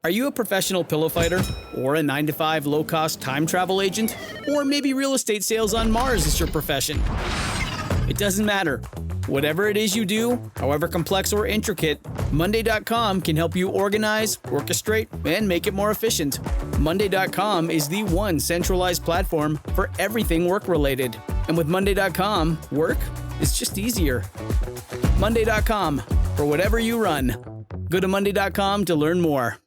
Are you a professional pillow fighter? Or a 9-to-5 low-cost time travel agent? Or maybe real estate sales on Mars is your profession? It doesn't matter. Whatever it is you do, however complex or intricate, Monday.com can help you organize, orchestrate, and make it more efficient. Monday.com is the one centralized platform for everything work-related. And with Monday.com, work is just easier. Monday.com, for whatever you run. Go to Monday.com to learn more.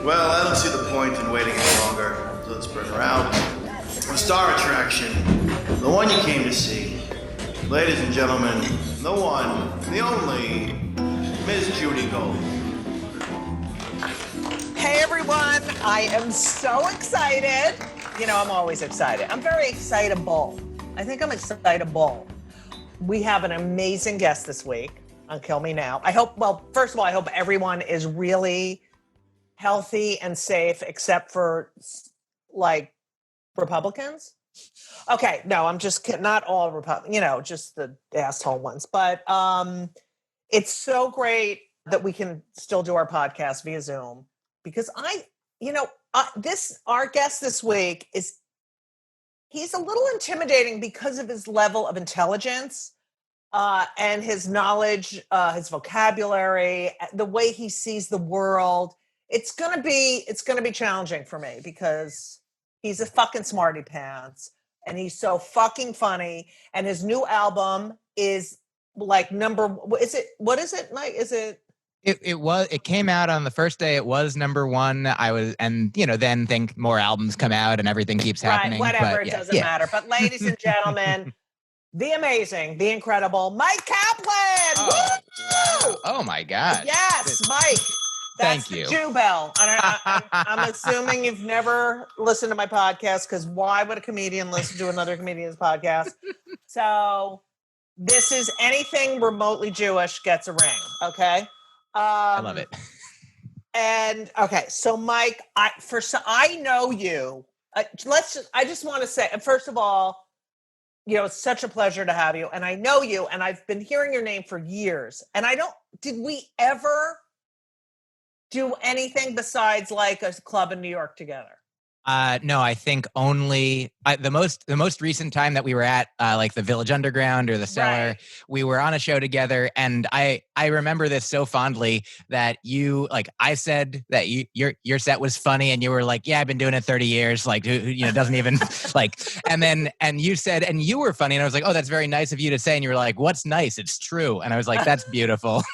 Well, I don't see the point in waiting any longer. So let's bring her out. The star attraction, the one you came to see. Ladies and gentlemen, the one, the only, Ms. Judy Gold. Hey everyone, I am so excited. You know, I'm always excited. I'm very excitable. I think I'm excitable. We have an amazing guest this week on Kill Me Now. First of all, I hope everyone is really healthy and safe, except for like Republicans. Okay, no, I'm just kidding. Not all Republicans, just the asshole ones. But it's so great that we can still do our podcast via Zoom because our guest this week he's a little intimidating because of his level of intelligence and his knowledge, his vocabulary, the way he sees the world. It's gonna be challenging for me because he's a fucking smarty pants and he's so fucking funny. And his new album is like what is it, Mike? Is it? It came out on the first day. It was number one. Then think more albums come out and everything keeps happening. Right, whatever, it doesn't matter. But ladies and gentlemen, the amazing, the incredible Myq Kaplan. Oh my God. Yes, Mike. That's Thank you. The Jew Bell. I'm assuming you've never listened to my podcast because why would a comedian listen to another comedian's podcast? So this is anything remotely Jewish gets a ring. Okay. I love it. And okay, so Mike, I know you. I just want to say, first of all, it's such a pleasure to have you, and I know you, and I've been hearing your name for years. And did we ever do anything besides like a club in New York together? No, I think only the most recent time that we were at like the Village Underground or the Cellar, right. We were on a show together, and I remember this so fondly that I said that your set was funny, and you were like, yeah, I've been doing it 30 years, like doesn't even and you said, and you were funny, and I was like, oh, that's very nice of you to say, and you were like, what's nice? It's true, and I was like, that's beautiful,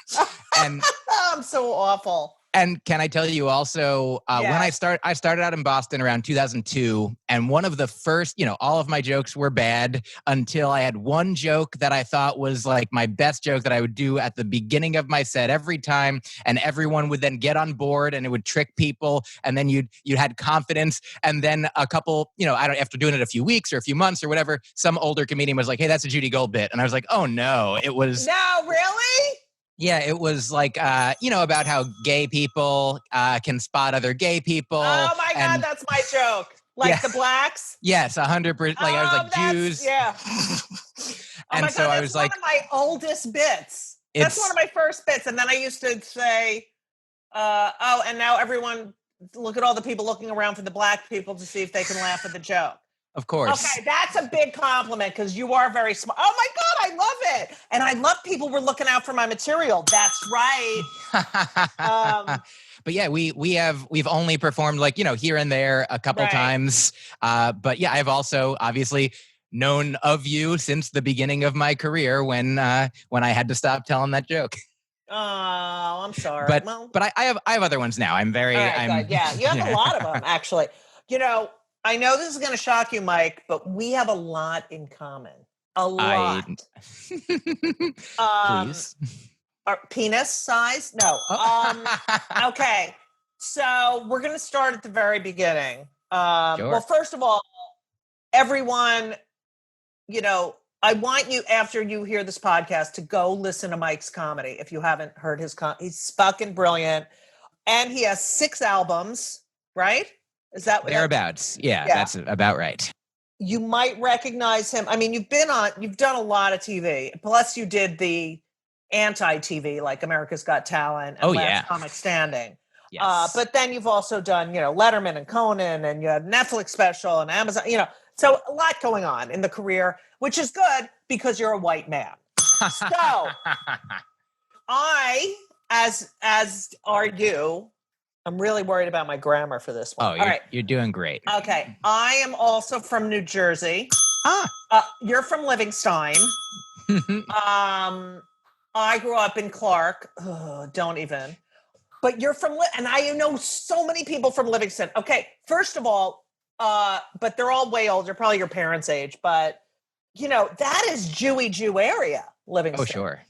and I'm so awful. And can I tell you also, when I started out in Boston around 2002, and one of the first, all of my jokes were bad until I had one joke that I thought was like my best joke that I would do at the beginning of my set every time, and everyone would then get on board, and it would trick people, and then you had confidence, and then a couple, after doing it a few weeks or a few months or whatever, some older comedian was like, hey, that's a Judy Gold bit, and I was like, oh no, it was no, really. Yeah, it was like, about how gay people can spot other gay people. Oh my God, that's my joke. Like the blacks? Yes, 100%. Like I was like Jews. Yeah. And so I was like, one of my oldest bits. That's one of my first bits. And then I used to say, and now everyone, look at all the people looking around for the black people to see if they can laugh at the joke. Of course. Okay, that's a big compliment because you are very smart. Oh my God, I love it. And I love people were looking out for my material. That's right. But yeah, we've only performed here and there a couple times. But yeah, I've also obviously known of you since the beginning of my career when I had to stop telling that joke. Oh, I'm sorry. But I have other ones now. I'm very good. Yeah, you have a lot of them actually. I know this is going to shock you, Mike, but we have a lot in common. A lot. Please. Our penis size? No. Okay. So we're going to start at the very beginning. Sure. Well, first of all, everyone, I want you, after you hear this podcast, to go listen to Mike's comedy. If you haven't heard his he's fucking brilliant. And he has 6 albums, right? Is that thereabouts? Yeah, that's about right. You might recognize him. I mean, you've done a lot of TV. Plus, you did the anti-TV, like America's Got Talent and Oh, Last yeah. Comic Standing. Yes. But then you've also done, Letterman and Conan, and you have Netflix special and Amazon, so a lot going on in the career, which is good because you're a white man. So I, as are you, I'm really worried about my grammar for this one. Oh, you're doing great. Okay. I am also from New Jersey. You're from Livingston. I grew up in Clark. Oh, don't even. But you're from, and I know so many people from Livingston. Okay, first of all, but they're all way older, probably your parents' age. But that is Jew area, Livingston. Oh, sure.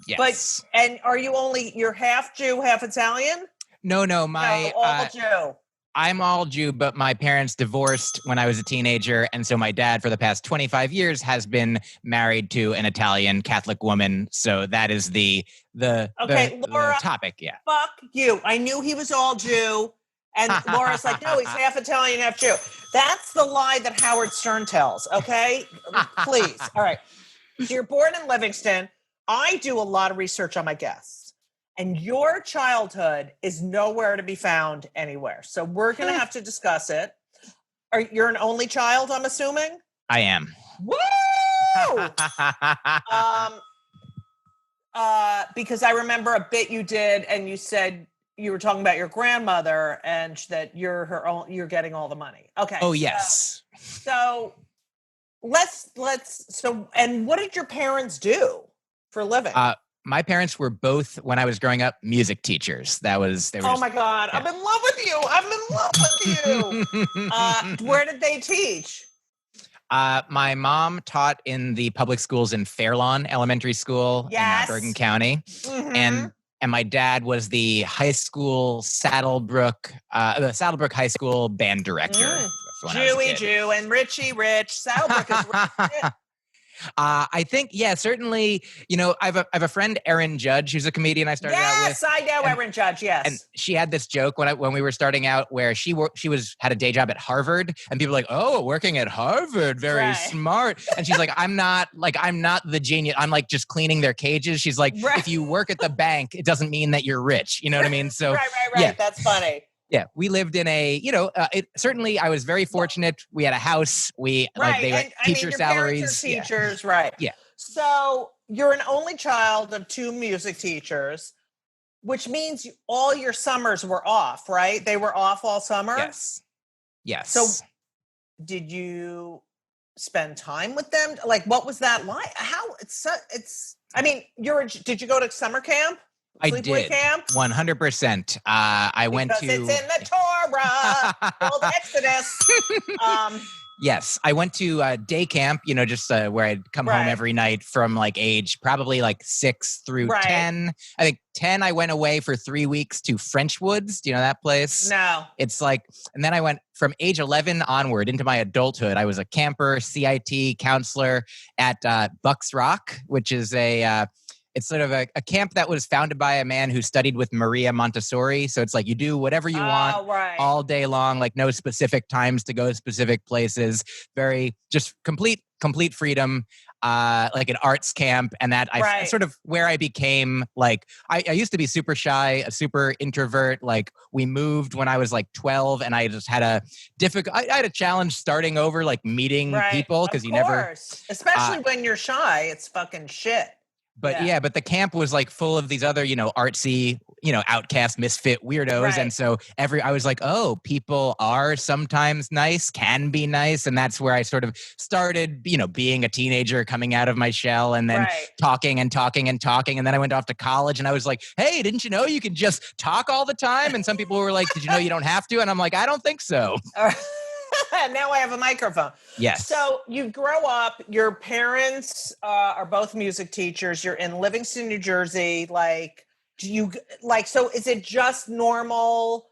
Yes. And are you're half Jew, half Italian? No, all Jew. I'm all Jew, but my parents divorced when I was a teenager. And so my dad, for the past 25 years, has been married to an Italian Catholic woman. So that is the Laura, topic. Yeah. Fuck you. I knew he was all Jew. And Laura's like, no, he's half Italian, half Jew. That's the lie that Howard Stern tells. Okay. Please. All right. So you're born in Livingston. I do a lot of research on my guests. And your childhood is nowhere to be found anywhere. So we're going to have to discuss it. You're an only child, I'm assuming? I am. Woo! Because I remember a bit you did, and you said you were talking about your grandmother and that you're getting all the money. Okay. Oh, yes. So and what did your parents do for a living? My parents were both, when I was growing up, music teachers. My God, yeah. I'm in love with you. Where did they teach? My mom taught in the public schools in Fairlawn Elementary School in Bergen County. Mm-hmm. And my dad was the high school Saddlebrook High School band director. Jewy Jew and Richie Rich. Saddlebrook is rich. I think, certainly, I have a friend, Erin Judge, who's a comedian I started out with. Yes, I know Erin Judge, yes. And she had this joke when we were starting out where she had a day job at Harvard, and people were like, oh, working at Harvard, very smart. And she's like, I'm not the genius. I'm like just cleaning their cages. She's like, if you work at the bank, it doesn't mean that you're rich. You know what I mean? So right. Yeah. That's funny. Yeah, we lived in certainly I was very fortunate. We had a house. They had teacher salaries. Parents are teachers, right. Yeah. So you're an only child of two music teachers, which means all your summers were off, right? They were off all summer? Yes. So did you spend time with them? Like, what was that like? Did you go to summer camp? I did. Camp? 100%. I went to. Because it's in the Torah, called Exodus. Yes, I went to day camp. Just where I'd come home every night from age probably 6 through 10. I think 10. I went away for 3 weeks to French Woods. Do you know that place? No. It's and then I went from age 11 onward into my adulthood. I was a camper, CIT counselor at Bucks Rock, which is it's sort of a camp that was founded by a man who studied with Maria Montessori. So it's you do whatever you want all day long, no specific times to go specific places. Very just complete freedom, an arts camp. And that I sort of where I became I used to be super shy, a super introvert. We moved when I was 12, and I just had I had a challenge starting over, meeting people because you never, especially when you're shy, it's fucking shit. But but the camp was full of these other, artsy, outcast, misfit weirdos. Right. And so I was oh, people are sometimes nice, can be nice. And that's where I sort of started, being a teenager, coming out of my shell, and then talking and talking and talking. And then I went off to college, and I was like, hey, didn't you know you can just talk all the time? And some people were like, did you know you don't have to? And I'm like, I don't think so. Now I have a microphone. Yes. So you grow up, your parents are both music teachers. You're in Livingston, New Jersey. So is it just normal?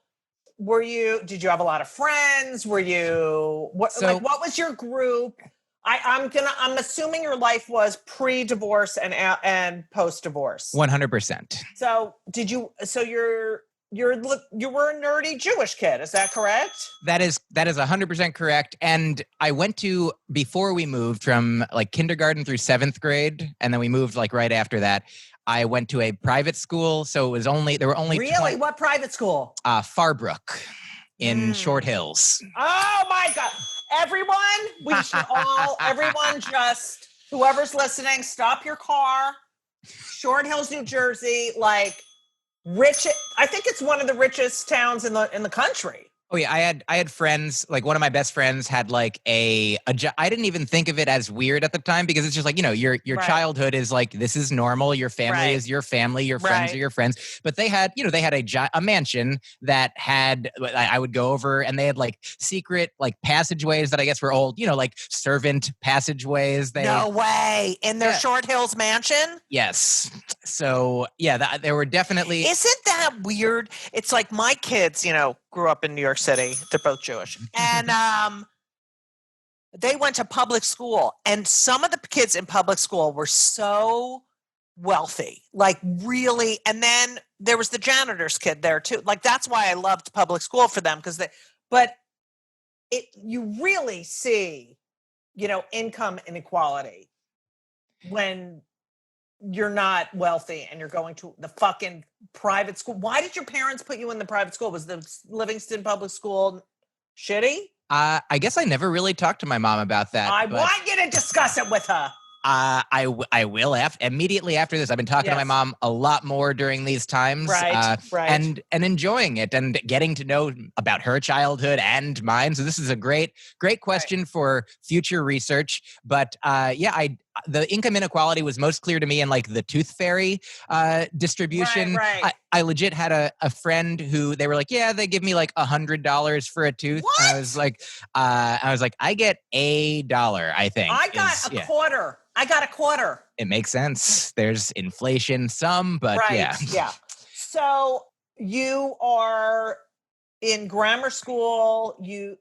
Did you have a lot of friends? What was your group? I'm assuming your life was pre-divorce and post-divorce. 100%. So you were a nerdy Jewish kid. Is that correct? That is 100% correct. And I went to, before we moved from kindergarten through 7th grade, and then we moved right after that. I went to a private school, so there were only Really? What private school? Farbrook in Short Hills. Oh my God. Everyone just, whoever's listening, stop your car. Short Hills, New Jersey, like I think it's one of the richest towns in the country. Oh yeah, I had friends, like one of my best friends had like I didn't even think of it as weird at the time because it's just like, your Right. childhood is like, this is normal. Your family is your family. Your friends are your friends. But they had a mansion that had, I would go over and they had like secret like passageways that I guess were old, like servant passageways. No way. In their Short Hills mansion? Yes. So yeah, there were definitely. Isn't that weird? It's like my kids, grew up in New York City. They're both Jewish. And they went to public school. And some of the kids in public school were so wealthy, like really. And then there was the janitor's kid there too. Like that's why I loved public school for them you really see, income inequality when you're not wealthy and you're going to the fucking private school. Why did your parents put you in the private school? Was the Livingston public school shitty? I guess I never really talked to my mom about that. I want you to discuss it with her. I will immediately after this. I've been talking to my mom a lot more during these times, right. and enjoying it and getting to know about her childhood and mine. So this is a great question for future research. But the income inequality was most clear to me in like the tooth fairy distribution. Right. I legit had a friend who they were like, yeah, they give me like $100 for a tooth. What? And I was like, I get $1, I think. I got a quarter. I got a quarter. It makes sense. There's inflation but yeah. Yeah. So you are in grammar school. Do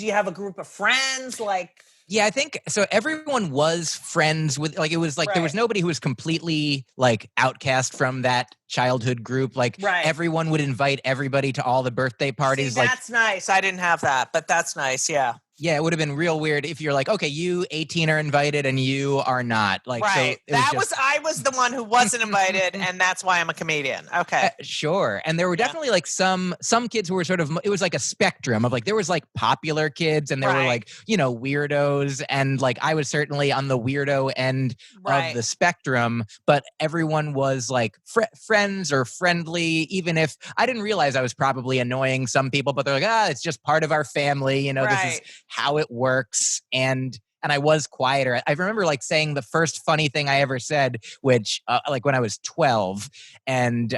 you have a group of friends? Like, yeah, I think so. Everyone was friends with, like, it was like there was nobody who was completely like outcast from that childhood group. Like everyone would invite everybody to all the birthday parties. See, that's nice. I didn't have that, but that's nice. Yeah. Yeah, it would have been real weird if you're like, okay, you 18 are invited and you are not. Like, right. So I was the one who wasn't invited, and that's why I'm a comedian. Okay. Sure. And there were definitely like some kids who were sort of, it was like a spectrum of like, there was like popular kids and there were like, weirdos. And like, I was certainly on the weirdo end of the spectrum, but everyone was like friends or friendly, even if I didn't realize I was probably annoying some people, but they're like, it's just part of our family. This is how it works. And I was quieter. I remember like saying the first funny thing I ever said, which like when I was 12, and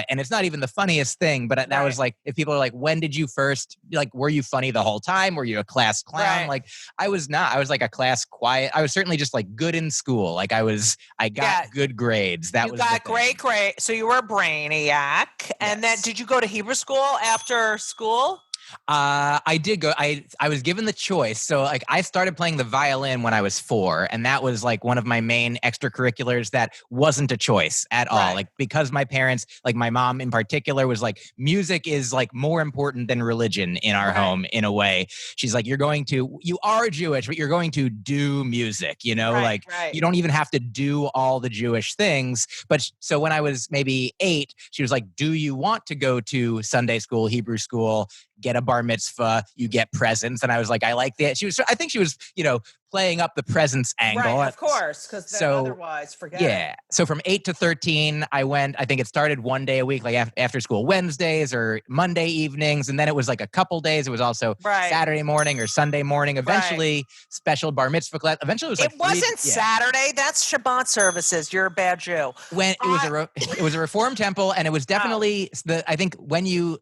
it's not even the funniest thing, but that was like, if people are like, when did you first, like, were you funny the whole time? Were you a class clown? Like, I was not. I was like a class quiet. I was certainly just like good in school. Like I got good grades. You got great grades. So you were a brainiac. And then did you go to Hebrew school after school? I did go. I was given the choice. So like I started playing the violin when I was 4, and that was like one of my main extracurriculars that wasn't a choice at all. Like because my parents, like my mom in particular, was like, music is like more important than religion in our home in a way. She's like, you are Jewish, but you're going to do music, you don't even have to do all the Jewish things. But so when I was maybe 8, she was like, do you want to go to Sunday school, Hebrew school, get a bar mitzvah, you get presents? And I was like, I like that. I think she was, playing up the presents angle. Right, of course, because otherwise, forget it. So from 8 to 13, I went, I think it started one day a week, like after school Wednesdays or Monday evenings. And then it was like a couple days. It was also Saturday morning or Sunday morning. Eventually, special bar mitzvah class. Eventually, it was like it wasn't Saturday. That's Shabbat services. You're a bad Jew. When it was a Reform temple, and it was definitely I think when the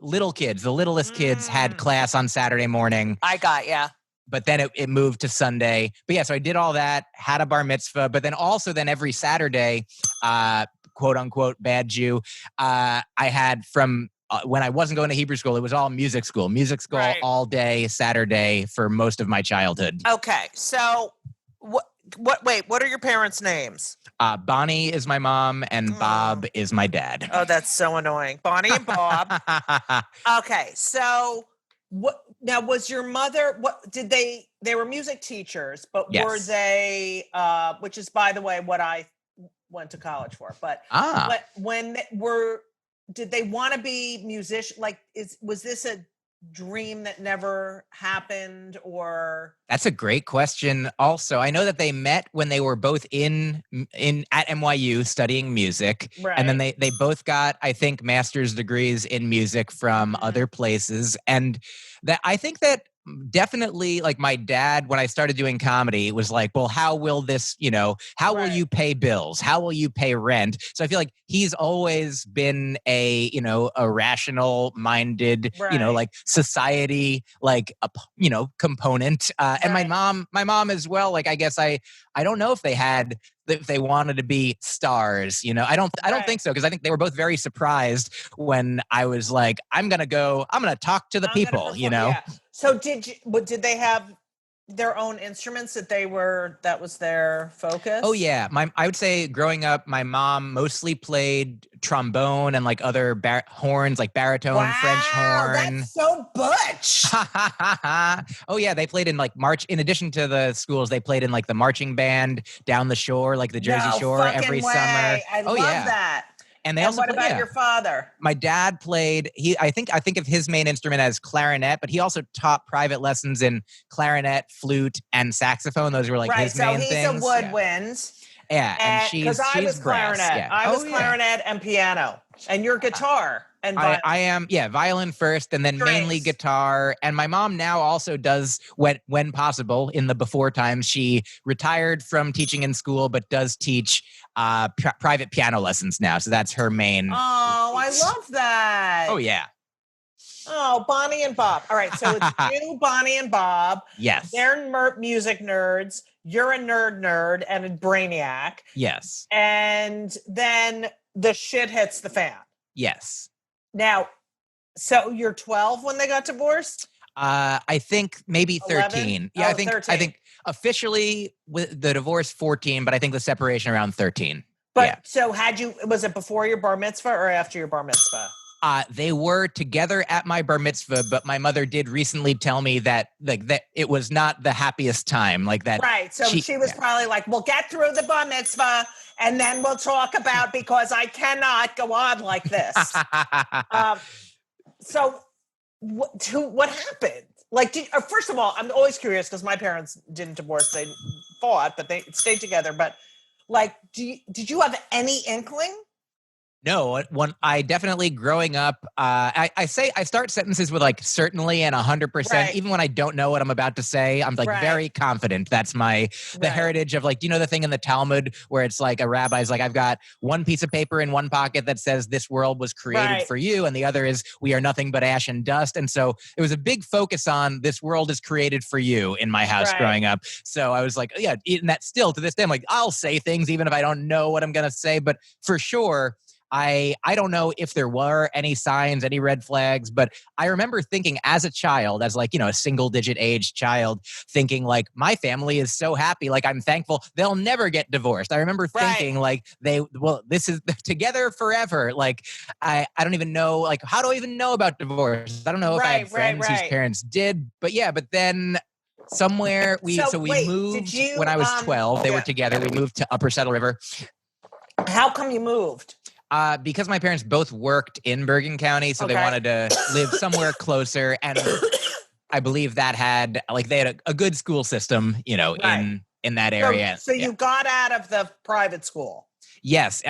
littlest kids had class on Saturday morning. But then it moved to Sunday. But yeah, so I did all that, had a bar mitzvah, but then also every Saturday, quote unquote, bad Jew, I had from when I wasn't going to Hebrew school, it was all music school all day Saturday for most of my childhood. Okay. So what are your parents' names? Bonnie is my mom and Bob is my dad. Oh, that's so annoying. Bonnie and Bob. Okay. So now, was your mother, they were music teachers, but were they, which is, by the way, what I went to college for. But Ah. did they want to be musician? Like, was this a dream that never happened, or? That's a great question. Also, I know that they met when they were both in at NYU studying music, and then they both got, I think, master's degrees in music from other places, and that I think that definitely, like, my dad, when I started doing comedy, was like, well, how will this, how will you pay bills? How will you pay rent? So I feel like he's always been a rational minded, like society, like a, component. And my mom as well. Like, I guess I don't know if they wanted to be stars, I don't think so. Cause I think they were both very surprised when I was like, I'm going to talk to the people, Yeah. So did they have their own instruments that was their focus? Oh yeah. I would say growing up, my mom mostly played trombone and like other horns, like baritone, French horn. That's so butch. Oh yeah. They played in like in addition to the schools, they played in like the marching band down the shore, like the Jersey Shore every summer. I love that. And they also what about your father? My dad played, I think of his main instrument as clarinet, but he also taught private lessons in clarinet, flute, and saxophone. Those were like his main things. So he's a woodwind. Yeah, and she's I was brass. clarinet. Yeah. I was clarinet and piano. And your guitar. And I am, violin first and then mainly guitar. And my mom now also does, when possible, in the before times, she retired from teaching in school, but does teach private piano lessons now. So that's her main. Oh, I love that. Oh, yeah. Oh, Bonnie and Bob. All right. So it's you, Bonnie and Bob. Yes. They're music nerds. You're a nerd and a brainiac. Yes. And then the shit hits the fan. Yes. Now, so you're 12 when they got divorced? I think maybe 13. 11? Yeah, 13. I think officially with the divorce 14, but I think the separation around 13. But so was it before your bar mitzvah or after your bar mitzvah? They were together at my bar mitzvah, but my mother did recently tell me that that it was not the happiest time, like that. Right. So she was probably like, "We'll get through the bar mitzvah, and then we'll talk about because I cannot go on like this." So, what happened? Like, first of all, I'm always curious because my parents didn't divorce; they fought, but they stayed together. But like, did you have any inkling? No, I definitely growing up, I start sentences with like certainly and 100%, even when I don't know what I'm about to say. I'm like very confident. That's the heritage of like, do you know the thing in the Talmud where it's like a rabbi's like, I've got one piece of paper in one pocket that says this world was created for you. And the other is we are nothing but ash and dust. And so it was a big focus on this world is created for you in my house growing up. So I was like, yeah, and that still to this day, I'm like, I'll say things even if I don't know what I'm going to say, but for sure, I don't know if there were any signs, any red flags, but I remember thinking as a child, as like, a single digit age child, thinking like my family is so happy. Like I'm thankful they'll never get divorced. I remember thinking like this is together forever. Like I don't even know, like, how do I even know about divorce? I don't know if I had friends whose parents did, but then somewhere we moved when I was 12, they were together. We moved to Upper Saddle River. How come you moved? Because my parents both worked in Bergen County, so they wanted to live somewhere closer. And I believe that they had a good school system, in that area. So you got out of the private school. Yes,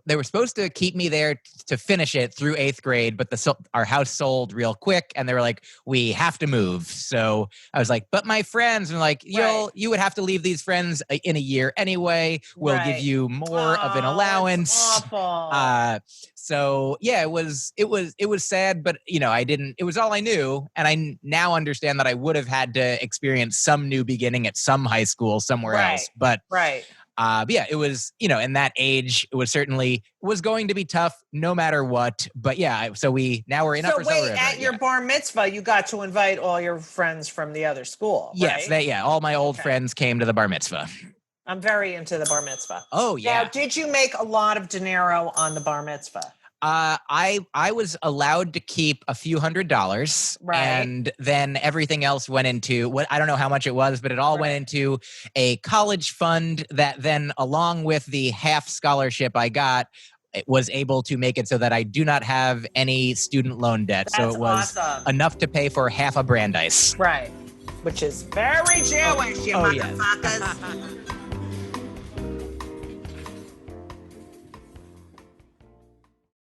they were supposed to keep me there to finish it through 8th grade, but our house sold real quick, and they were like, "We have to move." So I was like, "But my friends," and like, you would have to leave these friends in a year anyway. We'll give you more of an allowance. That's awful. So yeah, it was sad, but I didn't. It was all I knew, and I now understand that I would have had to experience some new beginning at some high school somewhere else. But yeah, it was, in that age, it was going to be tough no matter what. But yeah, so now we're in Upper Saddle River. At your bar mitzvah, you got to invite all your friends from the other school. Yes, all my old friends came to the bar mitzvah. I'm very into the bar mitzvah. Oh, yeah. Now, did you make a lot of dinero on the bar mitzvah? I was allowed to keep a few $100s, Right. and then everything else went into what I don't know how much it was, but it all went into a college fund that then, along with the half scholarship I got, it was able to make it so that I do not have any student loan debt. So That's it was awesome. enough to pay for half a Brandeis. Right. Which is very Jewish, you yes. motherfuckers.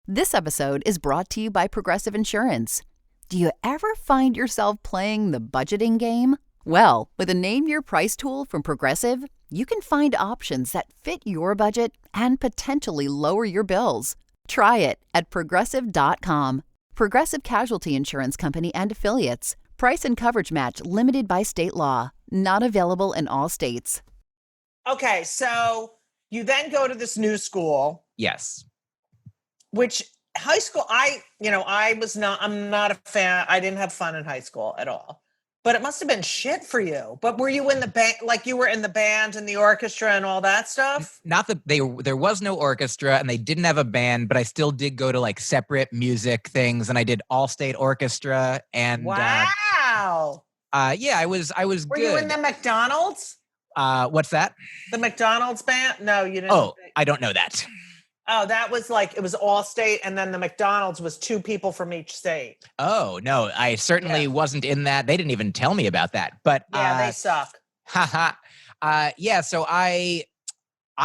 This episode is brought to you by Progressive Insurance. Do you ever find yourself playing the budgeting game? Well, with a Name Your Price tool from Progressive, you can find options that fit your budget and potentially lower your bills. Try it at Progressive.com. Progressive Casualty Insurance Company and Affiliates. Price and coverage match limited by state law. Not available in all states. Okay, so you then go to this new school. Yes. Which high school, I'm not a fan. I didn't have fun in high school at all. But it must have been shit for you. But were you in the band, like you were in the band and the orchestra and all that stuff? Not that there was no orchestra and they didn't have a band, but I still did go to like separate music things, and I did all-state orchestra. And wow. Yeah, I was Were good. you in the McDonald's? What's that? The McDonald's band? No, you didn't. Oh, I don't know that. Oh, that was like, it was all state, and then the McDonald's was 2 people from each state. Oh, no, I certainly wasn't in that. They didn't even tell me about that. But yeah, they suck. Haha. Yeah, so I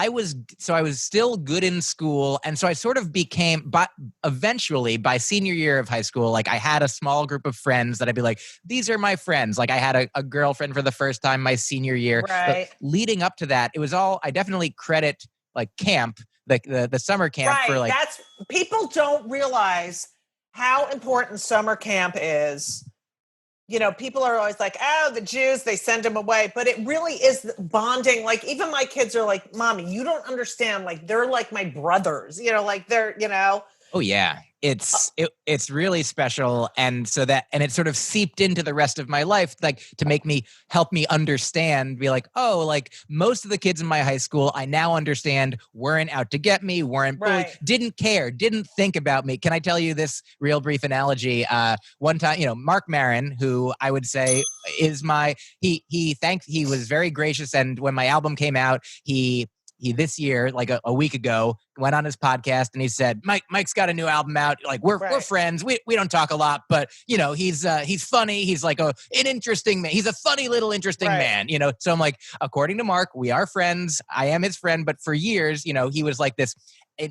was still good in school, and so I sort of became, but eventually by senior year of high school, like I had a small group of friends that I'd be like, these are my friends. Like I had a girlfriend for the first time my senior year. Right. But leading up to that, it was all, I definitely credit like camp, like the summer camp for like. That's, people don't realize how important summer camp is. You know, people are always like, oh, the Jews, they send them away. But it really is bonding. Like, even my kids are like, Mommy, you don't understand. Like, they're like my brothers, you know, like they're, you know. Oh, yeah. It's really special. And so and it sort of seeped into the rest of my life, like to help me understand, be like, oh, like most of the kids in my high school, I now understand weren't out to get me, weren't bullied, didn't care, didn't think about me. Can I tell you this real brief analogy? One time, Mark Maron, who I would say is he was very gracious. And when my album came out, he this year, like a week ago, went on his podcast and he said, Myq's got a new album out. Like we're friends. We don't talk a lot, but he's funny. He's like an interesting man. He's a funny little interesting man, So I'm like, according to Mark, we are friends. I am his friend. But for years, he was like this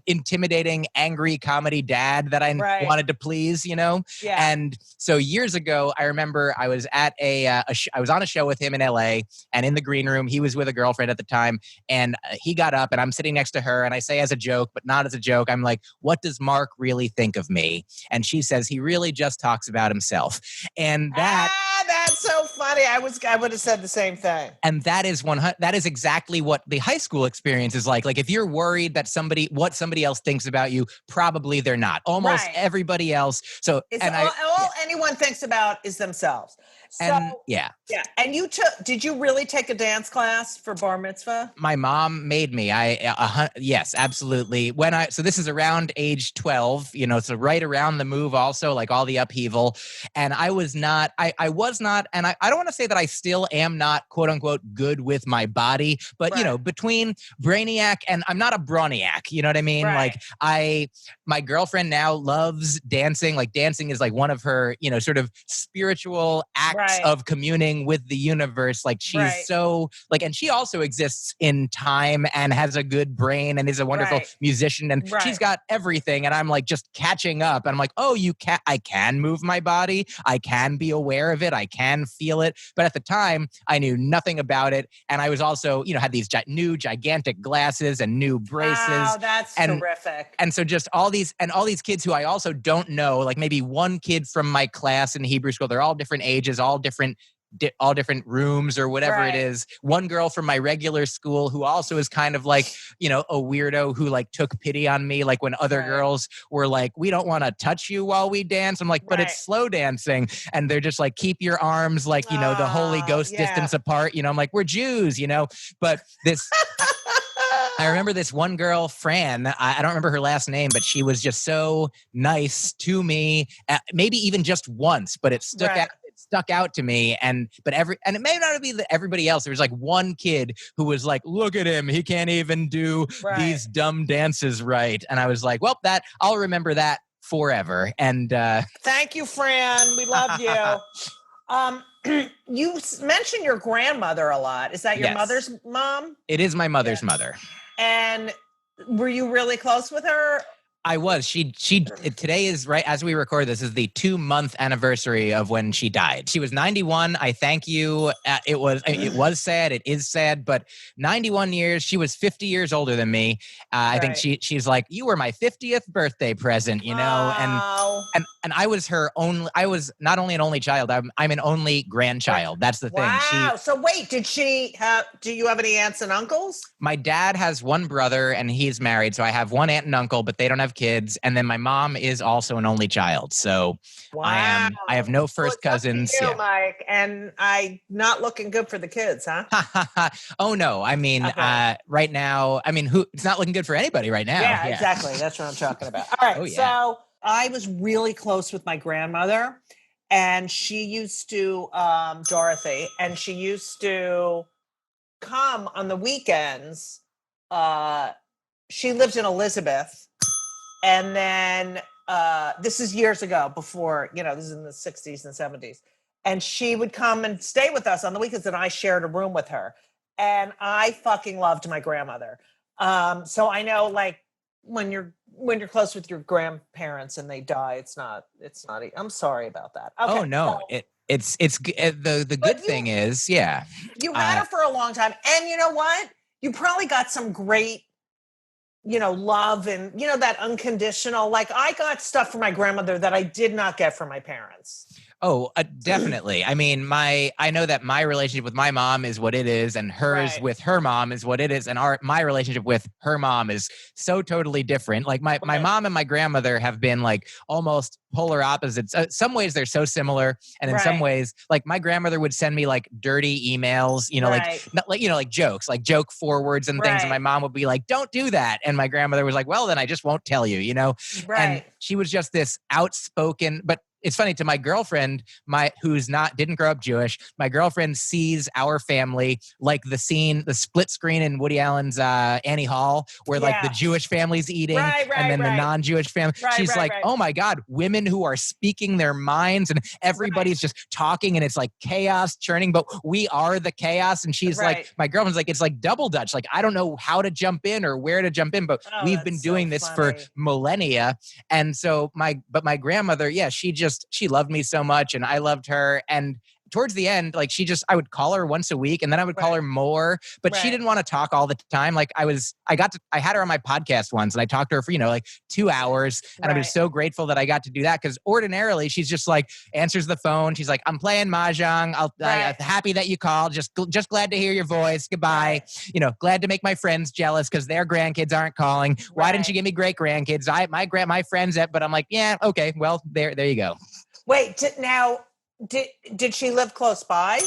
intimidating, angry comedy dad that I wanted to please, Yeah. And so years ago, I remember I was at I was on a show with him in LA, and in the green room, he was with a girlfriend at the time, and he got up and I'm sitting next to her and I say as a joke, but not as a joke, I'm like, what does Mark really think of me? And she says, he really just talks about himself. And that's so funny. I would have said the same thing. And that is exactly what the high school experience is like. Like if you're worried that what somebody else thinks about you, probably they're not. Almost everybody else. So all anyone thinks about is themselves. So, and yeah. And did you really take a dance class for bar mitzvah? My mom made me. Yes, absolutely. So this is around age 12, so right around the move also, like all the upheaval. And I was not, and I don't want to say that I still am not quote unquote good with my body, but between brainiac and I'm not a broniac, you know what I mean? Right. Like my girlfriend now loves dancing. Like dancing is like one of her, sort of spiritual acts of communing with the universe. Like she's so like, and she also exists in time and has a good brain and is a wonderful musician, and she's got everything. And I'm like just catching up, and I'm like, oh, I can move my body. I can be aware of it. I can feel it. But at the time I knew nothing about it. And I was also, had these new gigantic glasses and new braces. Wow, that's terrific. And so just all these kids who I also don't know, like maybe one kid from my class in Hebrew school, they're all different ages, all different rooms or whatever it is. One girl from my regular school who also is kind of like, a weirdo who like took pity on me. Like when other girls were like, we don't want to touch you while we dance. I'm like, but it's slow dancing. And they're just like, keep your arms like, the Holy Ghost distance apart. I'm like, we're Jews, but this... I remember this one girl, Fran. I don't remember her last name, but she was just so nice to me. Maybe even just once, but it stuck out. It stuck out to me, and it may not be everybody else. There was like one kid who was like, "Look at him! He can't even do these dumb dances right." And I was like, "Well, I'll remember that forever." And thank you, Fran. We love you. You mentioned your grandmother a lot. Is that your mother's mom? It is my mother's mother. And were you really close with her? I was. Today is, right as we record this, is the 2-month anniversary of when she died. She was 91. I thank you. It was sad. It is sad, but 91 years. She was 50 years older than me. I think she's like, you were my 50th birthday present, you know? And I was her only, I was not only an only child, I'm an only grandchild. That's the thing. Wow. So wait, do you have any aunts and uncles? My dad has one brother and he's married. So I have one aunt and uncle, but they don't have kids. And then my mom is also an only child. So I have no first cousins. You, Myq, and I not looking good for the kids, huh? Oh no. I mean, right now, it's not looking good for anybody right now. Yeah, exactly. That's what I'm talking about. All right. So I was really close with my grandmother, and she used to, Dorothy, and she used to come on the weekends. She lived in Elizabeth, and then this is years ago before, this is in the 60s and 70s. And she would come and stay with us on the weekends, and I shared a room with her. And I fucking loved my grandmother. So I know, like, when you're close with your grandparents and they die, it's not. I'm sorry about that. Okay, oh no, so, it's the good thing is, you had her for a long time, and you know what? You probably got some great, love and that unconditional. Like, I got stuff from my grandmother that I did not get from my parents. Oh, definitely. I mean, I know that my relationship with my mom is what it is, and hers with her mom is what it is, and my relationship with her mom is so totally different. Like my mom and my grandmother have been like almost polar opposites. Some ways they're so similar, and in some ways, like my grandmother would send me like dirty emails, like jokes, like joke forwards and things, and my mom would be like, "Don't do that," and my grandmother was like, "Well, then I just won't tell you," And she was just this outspoken, but. It's funny, to my girlfriend, didn't grow up Jewish. My girlfriend sees our family like the split screen in Woody Allen's Annie Hall, where like the Jewish family's eating and then the non-Jewish family. She's like, oh my God, women who are speaking their minds and everybody's just talking and it's like chaos churning, but we are the chaos. And she's like, my girlfriend's like, it's like double Dutch. Like, I don't know how to jump in or where to jump in, but we've been doing this for millennia. And so my grandmother, she loved me so much and I loved her. And towards the end, like I would call her once a week and then I would call her more, but she didn't want to talk all the time. Like I had her on my podcast once and I talked to her for, like 2 hours and I was so grateful that I got to do that. Cause ordinarily she's just like answers the phone. She's like, I'm playing Mahjong. I'm happy that you called. Just glad to hear your voice. Goodbye. Glad to make my friends jealous cause their grandkids aren't calling. Why didn't you give me great grandkids? My friends, but I'm like, yeah, okay. Well, there you go. Wait, did she live close by?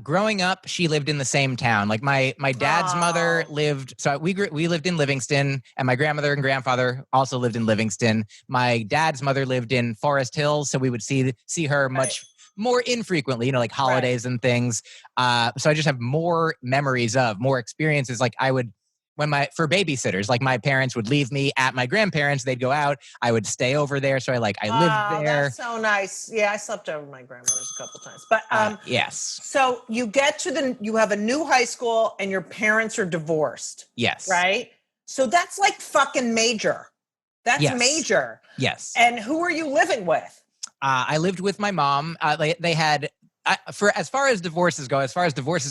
Growing up, she lived in the same town. Like my dad's mother lived. So we lived in Livingston, and my grandmother and grandfather also lived in Livingston. My dad's mother lived in Forest Hills, so we would see her much more infrequently. Like holidays and things. So I just have more memories of more experiences. Like I would. For babysitters, like my parents would leave me at my grandparents, they'd go out, I would stay over there. So I lived there. That's so nice. Yeah, I slept over my grandmother's a couple times. But yes. So you you have a new high school and your parents are divorced. Yes. Right? So that's like fucking major. That's major. Yes. And who are you living with? I lived with my mom. They had as far as divorces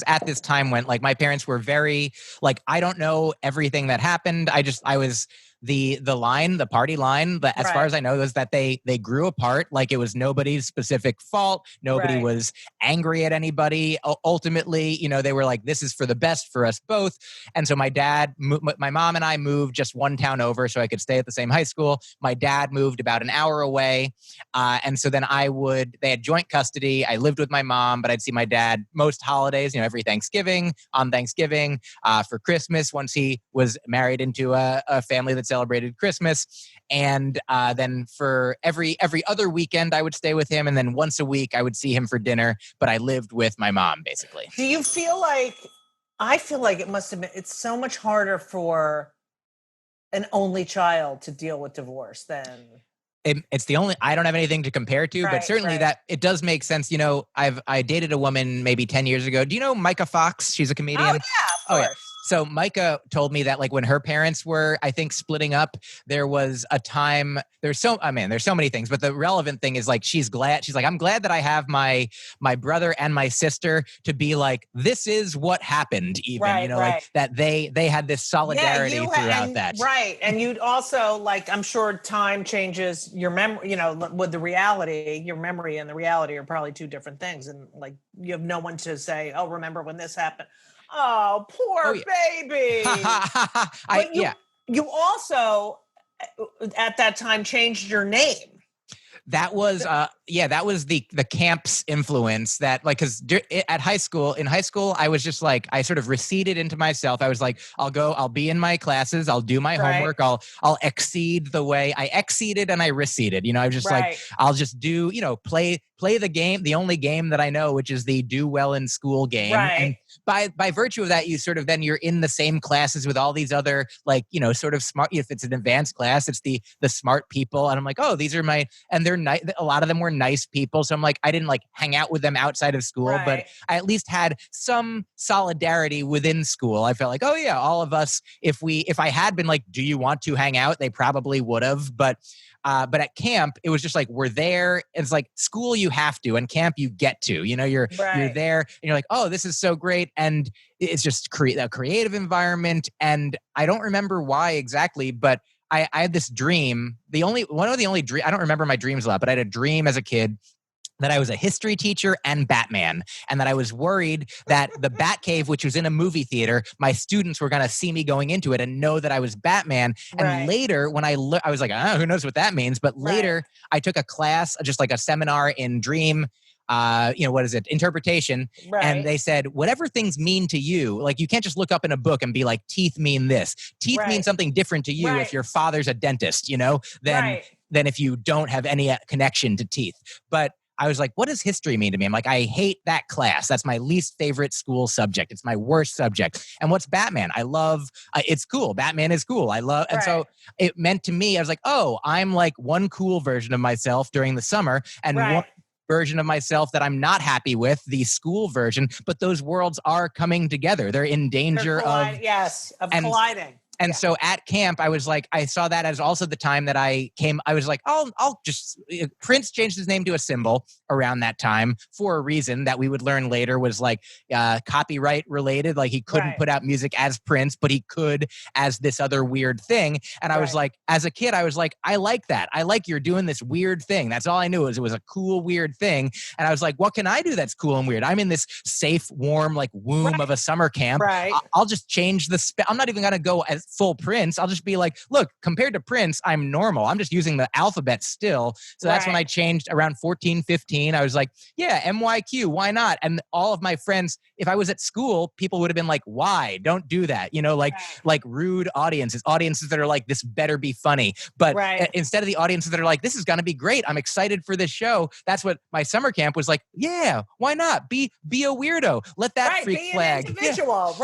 at this time went, like my parents were very like, I don't know everything that happened. I was the party line, but as far as I know, was that they grew apart. Like it was nobody's specific fault. Nobody was angry at anybody. Ultimately, they were like, this is for the best for us both. And so my mom and I moved just one town over so I could stay at the same high school. My dad moved about an hour away. And so then they had joint custody. I lived with my mom, but I'd see my dad most holidays, every Thanksgiving, on Thanksgiving, for Christmas, once he was married into a family that celebrated Christmas. And then for every other weekend, I would stay with him. And then once a week, I would see him for dinner. But I lived with my mom, basically. Do you feel like, I feel like it must have been, it's so much harder for an only child to deal with divorce than... It's the only, I don't have anything to compare to, but certainly that it does make sense. I dated a woman maybe 10 years ago. Do you know Myq Fox? She's a comedian. Oh, yeah, of course. So Myq told me that like when her parents were, I think, splitting up, there was a time, there's so many things, but the relevant thing is like, she's like, I'm glad that I have my brother and my sister to be like, this is what happened even, like that they had this solidarity throughout that. Right. And you'd also like, I'm sure time changes your memory, with the reality, your memory and the reality are probably two different things. And like, you have no one to say, oh, remember when this happened? Oh, poor baby. You also, at that time, changed your name. That was, that was the camp's influence that like, cause in high school, I was just like, I sort of receded into myself. I was like, I'll be in my classes. I'll do my homework. I'll exceed the way I exceeded and I receded, I was just like, I'll just do, play the game, the only game that I know, which is the do well in school game. And by virtue of that, you sort of, then you're in the same classes with all these other, like, sort of smart, if it's an advanced class, it's the smart people. And I'm like, oh, these are and they're nice. A lot of them were nice people. So I'm like, I didn't like hang out with them outside of school, but I at least had some solidarity within school. I felt like, oh yeah, all of us, if I had been like, do you want to hang out? They probably would have, but at camp, it was just like, we're there. It's like school, you have to, and camp, you get to, you're there and you're like, oh, this is so great. And it's just a creative environment. And I don't remember why exactly, but I had this dream. I don't remember my dreams a lot, but I had a dream as a kid that I was a history teacher and Batman, and that I was worried that the Batcave, which was in a movie theater, my students were going to see me going into it and know that I was Batman. And later, when I was like, who knows what that means? But later, I took a class, just like a seminar in dream, interpretation. And they said, whatever things mean to you, like you can't just look up in a book and be like, teeth mean this. Teeth mean something different to you if your father's a dentist, than if you don't have any connection to teeth. But I was like, what does history mean to me? I'm like, I hate that class. That's my least favorite school subject. It's my worst subject. And what's Batman? I love, it's cool. Batman is cool. I love, and so it meant to me, I was like, oh, I'm like one cool version of myself during the summer and one version of myself that I'm not happy with, the school version, but those worlds are coming together. They're in danger of colliding. And so at camp, I was like, I saw that as also the time that I was like, I'll just, Prince changed his name to a symbol around that time for a reason that we would learn later was like copyright related. Like he couldn't put out music as Prince, but he could as this other weird thing. And I was like, as a kid, I was like, I like that. I like you're doing this weird thing. That's all I knew it was a cool, weird thing. And I was like, what can I do that's cool and weird? I'm in this safe, warm, like womb of a summer camp. I'll just change I'm not even going to go as full Prince. I'll just be like, look, compared to Prince, I'm normal. I'm just using the alphabet still. So that's when I changed around 14, 15. I was like, yeah, MYQ, why not? And all of my friends, if I was at school, people would have been like, why? Don't do that. Like rude audiences that are like, this better be funny. But instead of the audiences that are like, this is going to be great. I'm excited for this show. That's what my summer camp was like. Yeah, why not? Be a weirdo. Let that freak flag. Be an individual,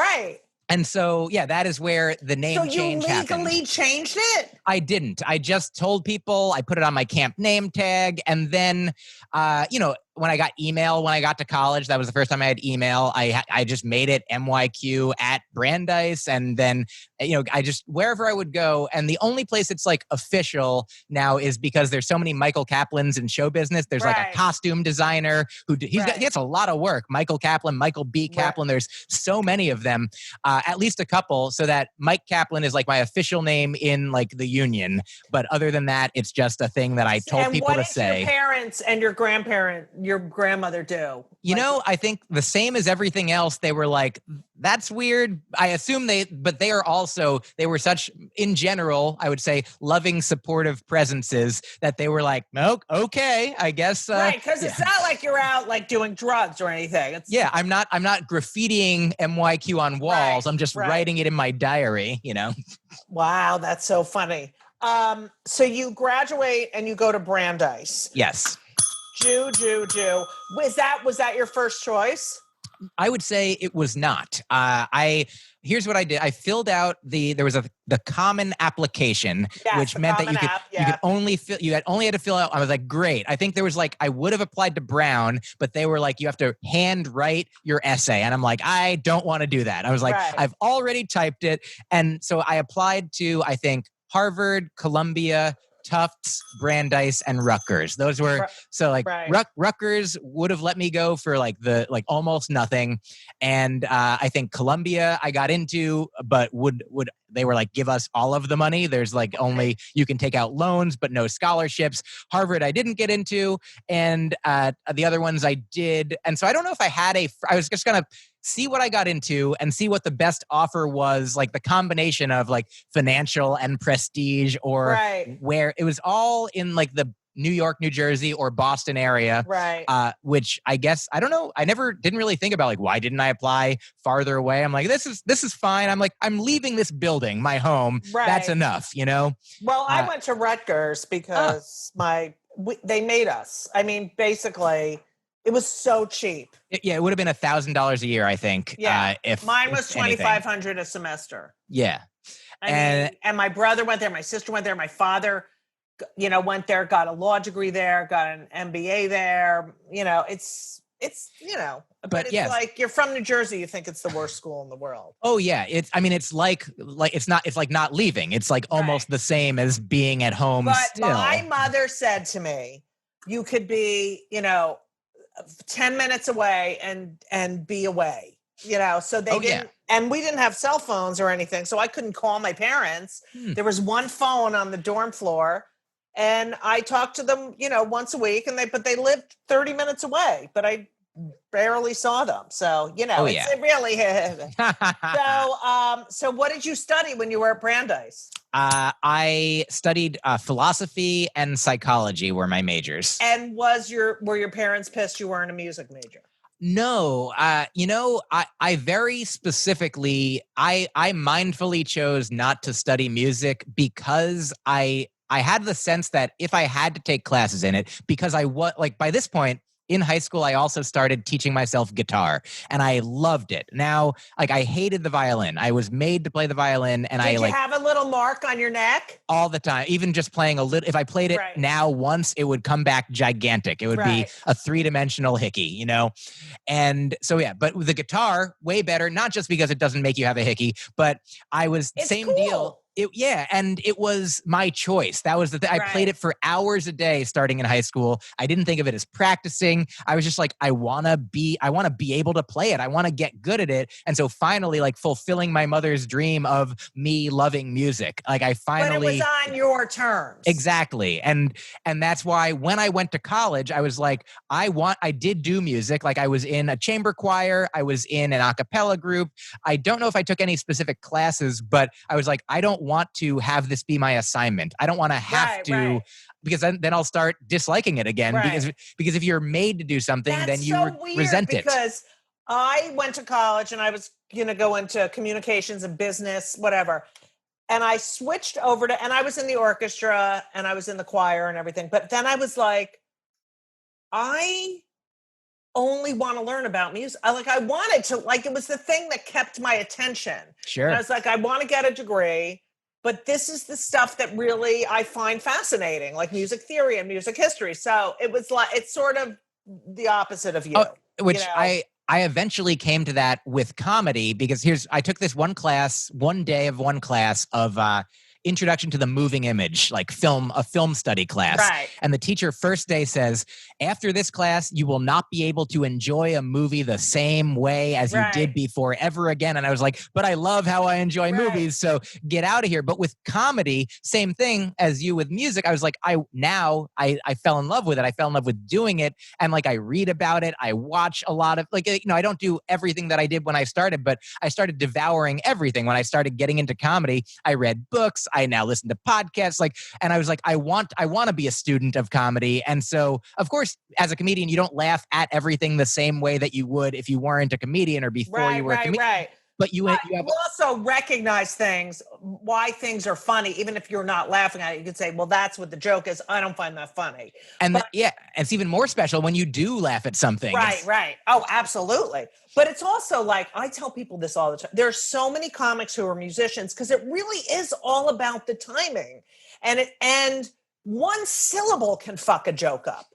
And so, that is where the name change happened. So you legally changed it? I didn't. I just told people, I put it on my camp name tag. And then, when I got email when I got to college. That was the first time I had email. I just made it MYQ at Brandeis, and then I just wherever I would go. And the only place it's like official now is because there's so many Myq Kaplans in show business. There's like a costume designer who he gets a lot of work. Myq Kaplan, Michael B. Kaplan. There's so many of them, at least a couple. So that Myq Kaplan is like my official name in like the union. But other than that, it's just a thing that I told people to say. What did your parents and your grandmother do? I think the same as everything else. They were like, that's weird. I assume but they were such, in general, I would say, loving, supportive presences that they were like, no, okay, I guess. Right, because it's not like you're out like doing drugs or anything. I'm not graffitiing MYQ on walls. I'm just writing it in my diary, Wow, that's so funny. So you graduate and you go to Brandeis. Yes. Jew. Was that your first choice? I would say it was not. Here's what I did. I filled out the common application, which meant that you only had to fill out. I was like, great. I think there was I would have applied to Brown, but they were like, you have to hand write your essay. And I'm like, I don't want to do that. I was like, I've already typed it. And so I applied to, I think, Harvard, Columbia, Tufts, Brandeis, and Rutgers. Those were Rutgers would have let me go for almost nothing, and I think Columbia I got into, but would they were like, give us all of the money. There's only you can take out loans, but no scholarships. Harvard I didn't get into, and the other ones I did, and so I don't know if I had I was just gonna see what I got into and see what the best offer was, the combination of financial and prestige, or where it was all in the New York, New Jersey, or Boston area. Which I guess, I don't know. I didn't really think about why didn't I apply farther away? I'm like, this is fine. I'm like, I'm leaving this building, my home. That's enough, Well, I went to Rutgers because they made us. I mean, basically, it was so cheap. It would have been $1,000 a year, I think. Yeah. If mine was $2,500 a semester. Yeah. And my brother went there. My sister went there. My father, went there, got a law degree there, got an MBA there. It's but it's like you're from New Jersey, you think it's the worst school in the world. Oh yeah. It's not leaving. It's almost the same as being at home. But still. My mother said to me, you could be, 10 minutes away and be away, so they didn't, and we didn't have cell phones or anything. So I couldn't call my parents. There was one phone on the dorm floor, and I talked to them, once a week, but they lived 30 minutes away, but I barely saw them. So, it really hit. So what did you study when you were at Brandeis? I studied philosophy and psychology were my majors. And were your parents pissed you weren't a music major? No, I very specifically, I mindfully chose not to study music because I had the sense that if I had to take classes in it, because by this point, in high school, I also started teaching myself guitar, and I loved it. Now, I hated the violin. I was made to play the violin, and Did you have a little mark on your neck? All the time. Even just playing a little. If I played it now once, it would come back gigantic. It would be a 3-dimensional hickey, And so but with the guitar, way better. Not just because it doesn't make you have a hickey, but same deal. And it was my choice. That was the thing. I played it for hours a day starting in high school. I didn't think of it as practicing. I was just like, I want to be able to play it. I want to get good at it. And so finally, fulfilling my mother's dream of me loving music. I finally. But it was on your terms. Exactly. And that's why when I went to college, I was like, I did do music. I was in a chamber choir. I was in an a cappella group. I don't know if I took any specific classes, but I was like, I don't want to have this be my assignment. I don't want to have to, because then I'll start disliking it again. Because if you're made to do something, then you resent it. Because I went to college and I was going to go into communications and business, whatever. And I switched over and I was in the orchestra and I was in the choir and everything. But then I was like, I only want to learn about music. I wanted to, it was the thing that kept my attention. Sure. And I was like, I want to get a degree, but this is the stuff that really I find fascinating, like music theory and music history. So it was it's sort of the opposite of you. Which you know? I eventually came to that with comedy because I took this one day of one class of introduction to the moving image, like a film study class. Right. And the teacher first day says, after this class, you will not be able to enjoy a movie the same way as you did before ever again. And I was like, but I love how I enjoy movies. So get out of here. But with comedy, same thing as you with music. I was like, I fell in love with it. I fell in love with doing it. And like, I read about it. I watch a lot of I don't do everything that I did when I started, but I started devouring everything. When I started getting into comedy, I read books. I now listen to podcasts, and I was like, I want to be a student of comedy. And so, of course, as a comedian, you don't laugh at everything the same way that you would if you weren't a comedian or before you were a comedian. Right. But you also recognize why things are funny, even if you're not laughing at it. You could say, well, that's what the joke is. I don't find that funny. And it's even more special when you do laugh at something. Right. Oh, absolutely. But it's also like, I tell people this all the time. There's so many comics who are musicians because it really is all about the timing. And one syllable can fuck a joke up.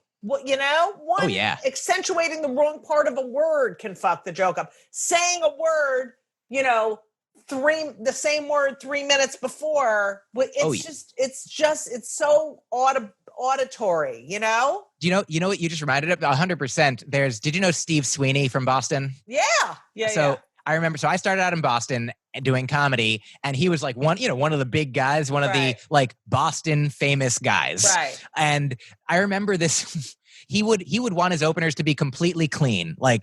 Accentuating the wrong part of a word can fuck the joke up. Saying a word, the same word 3 minutes before. It's so auditory, Do you know what you just reminded of? 100%. Did you know Steve Sweeney from Boston? Yeah. I remember, so I started out in Boston doing comedy, and he was like one of the big guys, one of the like Boston famous guys. Right. And I remember this, he would want his openers to be completely clean. I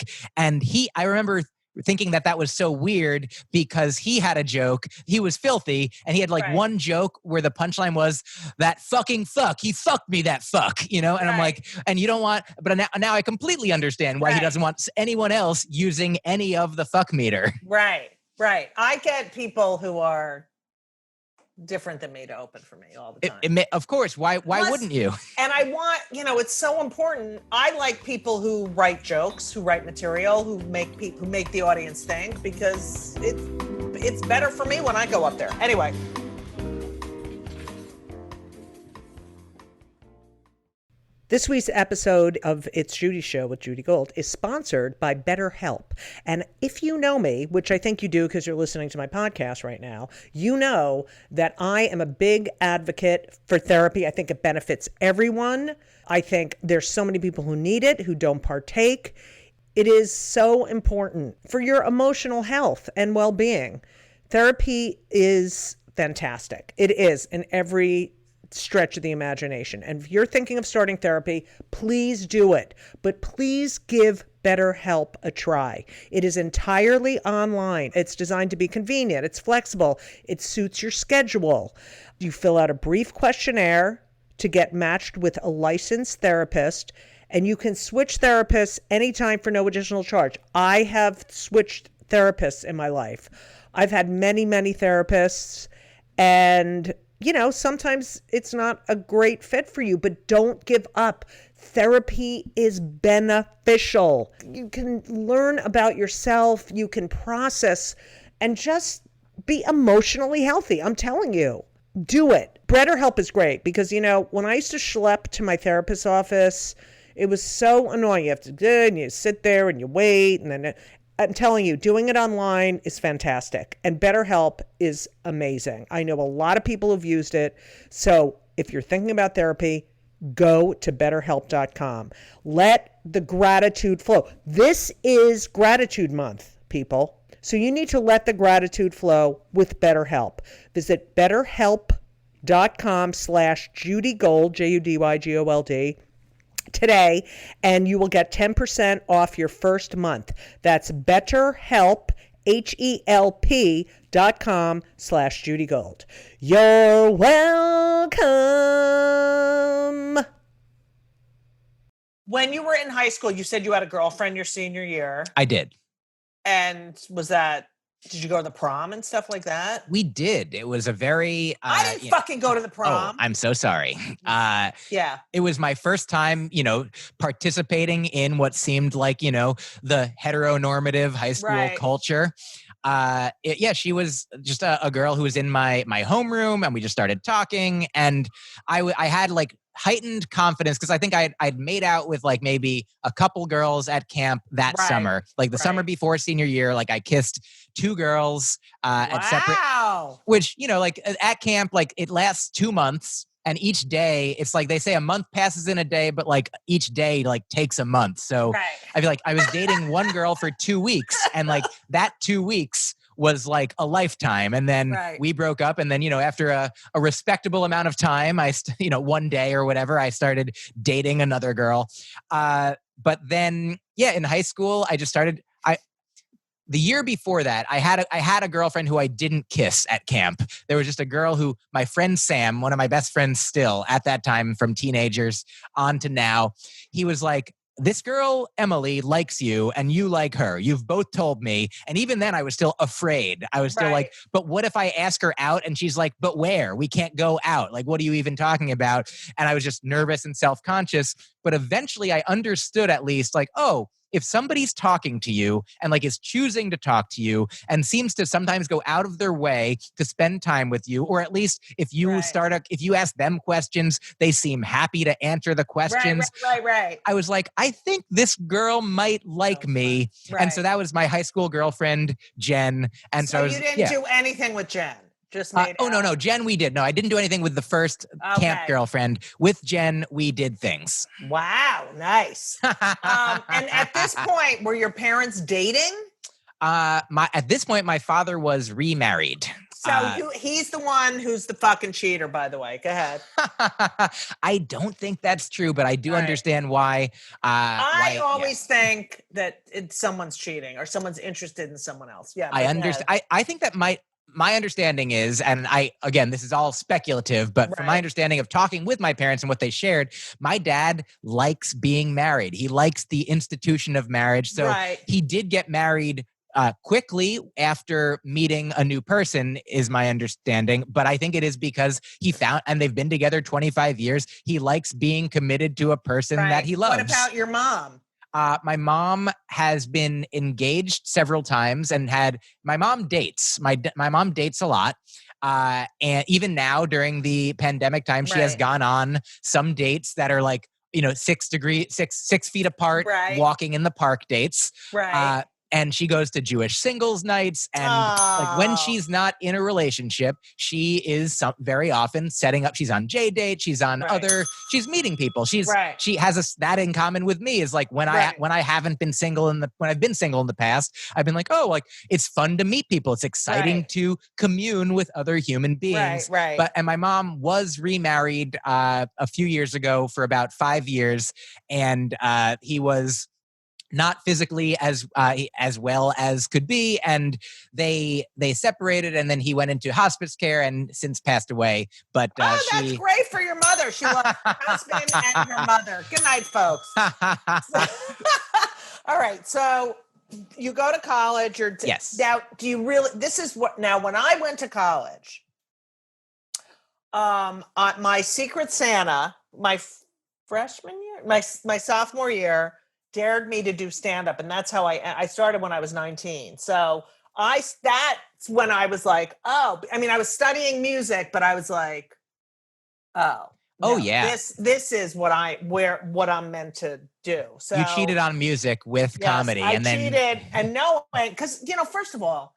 remember thinking that was so weird because he had a joke. He was filthy, and he had one joke where the punchline was that fucking fuck. He fucked me, that fuck, And I'm like, and you don't want, but now I completely understand why he doesn't want anyone else using any of the fuck meter. Right. I get people who are different than me to open for me all the time. Of course. Why wouldn't you? And I want, it's so important. I like people who write jokes, who write material, who make the audience think, because it's better for me when I go up there. Anyway. This week's episode of It's Judy's Show with Judy Gold is sponsored by BetterHelp. And if you know me, which I think you do because you're listening to my podcast right now, you know that I am a big advocate for therapy. I think it benefits everyone. I think there's so many people who need it, who don't partake. It is so important for your emotional health and well-being. Therapy is fantastic. It is in every stretch of the imagination. And if you're thinking of starting therapy, please do it. But please give BetterHelp a try. It is entirely online. It's designed to be convenient. It's flexible. It suits your schedule. You fill out a brief questionnaire to get matched with a licensed therapist, and you can switch therapists anytime for no additional charge. I have switched therapists in my life. I've had many, many therapists, and sometimes it's not a great fit for you, but don't give up. Therapy is beneficial. You can learn about yourself. You can process and just be emotionally healthy. I'm telling you, do it. BetterHelp is great because, when I used to schlep to my therapist's office, it was so annoying. You have to do it and you sit there and you wait, and then I'm telling you, doing it online is fantastic. And BetterHelp is amazing. I know a lot of people who've used it. So if you're thinking about therapy, go to BetterHelp.com. Let the gratitude flow. This is Gratitude Month, people. So you need to let the gratitude flow with BetterHelp. Visit BetterHelp.com/Judy Gold, JudyGold, today, and you will get 10% off your first month. That's BetterHelp, HELP.com/Judy Gold. You're welcome. When you were in high school, you said you had a girlfriend your senior year. I did. And did you go to the prom and stuff like that? We did. It was a very... I didn't fucking go to the prom. Oh, I'm so sorry. Yeah. It was my first time, participating in what seemed like, the heteronormative high school culture. She was just a girl who was in my homeroom, and we just started talking, and I had like heightened confidence because I think I'd made out with like maybe a couple girls at camp that summer, like the summer before senior year. Like I kissed 2 girls at separate, which, you know, like at camp, like it lasts 2 months. And each day, it's like they say a month passes in a day, but like each day like takes a month. So I feel like I was dating one girl for 2 weeks, and like that 2 weeks was like a lifetime. And then we broke up. And then, you know, after a respectable amount of time, one day or whatever, I started dating another girl. But then, in high school, I just started. The year before that, I had a girlfriend who I didn't kiss at camp. There was just a girl who my friend Sam, one of my best friends still at that time from teenagers on to now, he was like, this girl, Emily, likes you and you like her. You've both told me. And even then I was still afraid. I was still like, but what if I ask her out? And she's like, but where? We can't go out. Like, what are you even talking about? And I was just nervous and self-conscious. But eventually I understood at least like, oh, if somebody's talking to you and like is choosing to talk to you and seems to sometimes go out of their way to spend time with you, or at least if you if you ask them questions, they seem happy to answer the questions. Right. I was like, I think this girl might like me. And so that was my high school girlfriend, Jen. And so you didn't do anything with Jen? Just made out? No. Jen, we did. No, I didn't do anything with the first camp girlfriend. With Jen, we did things. Wow, nice. And at this point, were your parents dating? At this point, my father was remarried. So he's the one who's the fucking cheater, by the way. Go ahead. I don't think that's true, but I do understand why. I always think that someone's cheating or someone's interested in someone else. Yeah, I understand. I think that my understanding is, and again, this is all speculative, but from my understanding of talking with my parents and what they shared, my dad likes being married. He likes the institution of marriage. So he did get married quickly after meeting a new person, is my understanding. But I think it is because he found, and they've been together 25 years, he likes being committed to a person that he loves. What about your mom? My mom has been engaged several times and my mom dates. My mom dates a lot. And even now during the pandemic time, she has gone on some dates that are like, 6 feet apart, walking in the park dates. And she goes to Jewish singles nights. And like when she's not in a relationship, she is very often setting up. She's on J-Date. She's on she's meeting people. She has that in common with me, is like when I haven't been single when I've been single in the past, I've been like, oh, like it's fun to meet people. It's exciting to commune with other human beings. And my mom was remarried a few years ago for about 5 years. And he was not physically as well as could be, and they separated, and then he went into hospice care and since passed away. But that's great for your mother. She loves her husband and her mother. Good night, folks. All right, so you go to college. Yes. Now, do you really? This is what. Now, when I went to college, my Secret Santa, my freshman year, my sophomore year, dared me to do stand-up, and that's how I started when I was 19. So that's when I was like, oh, I mean, I was studying music, but I was like, this is what I'm meant to do. So you cheated on music with comedy, I cheated, and because first of all,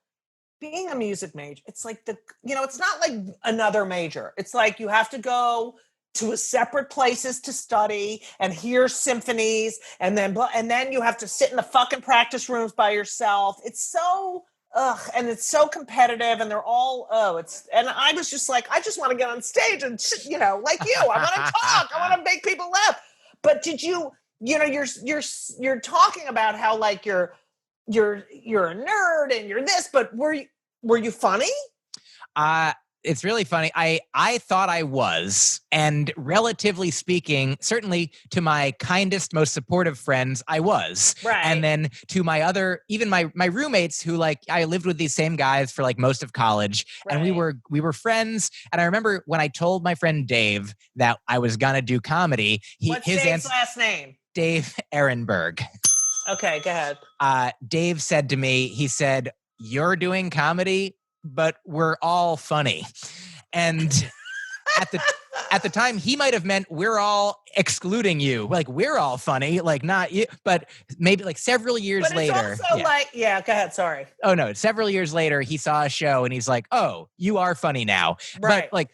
being a music major, it's like it's not like another major. It's like you have to go to separate places to study and hear symphonies, and then you have to sit in the fucking practice rooms by yourself. It's so and it's so competitive, and they're all and I was just like, I just want to get on stage and like you, I want to talk, I want to make people laugh. But did you you're talking about how like you're a nerd and you're this, but were you funny? It's really funny. I thought I was, and relatively speaking, certainly to my kindest, most supportive friends, I was. And then to my even my roommates, who like I lived with these same guys for like most of college, and we were friends. And I remember when I told my friend Dave that I was gonna do comedy, what's Dave's last name? Dave Ehrenberg. Okay, go ahead. Dave said to me, he said, you're doing comedy, but we're all funny. And at the time, he might have meant we're all excluding you. Like, we're all funny, like not you. But maybe like several years later. It's also go ahead. Sorry. Oh, no. Several years later, he saw a show and he's like, oh, you are funny now. Right. But like,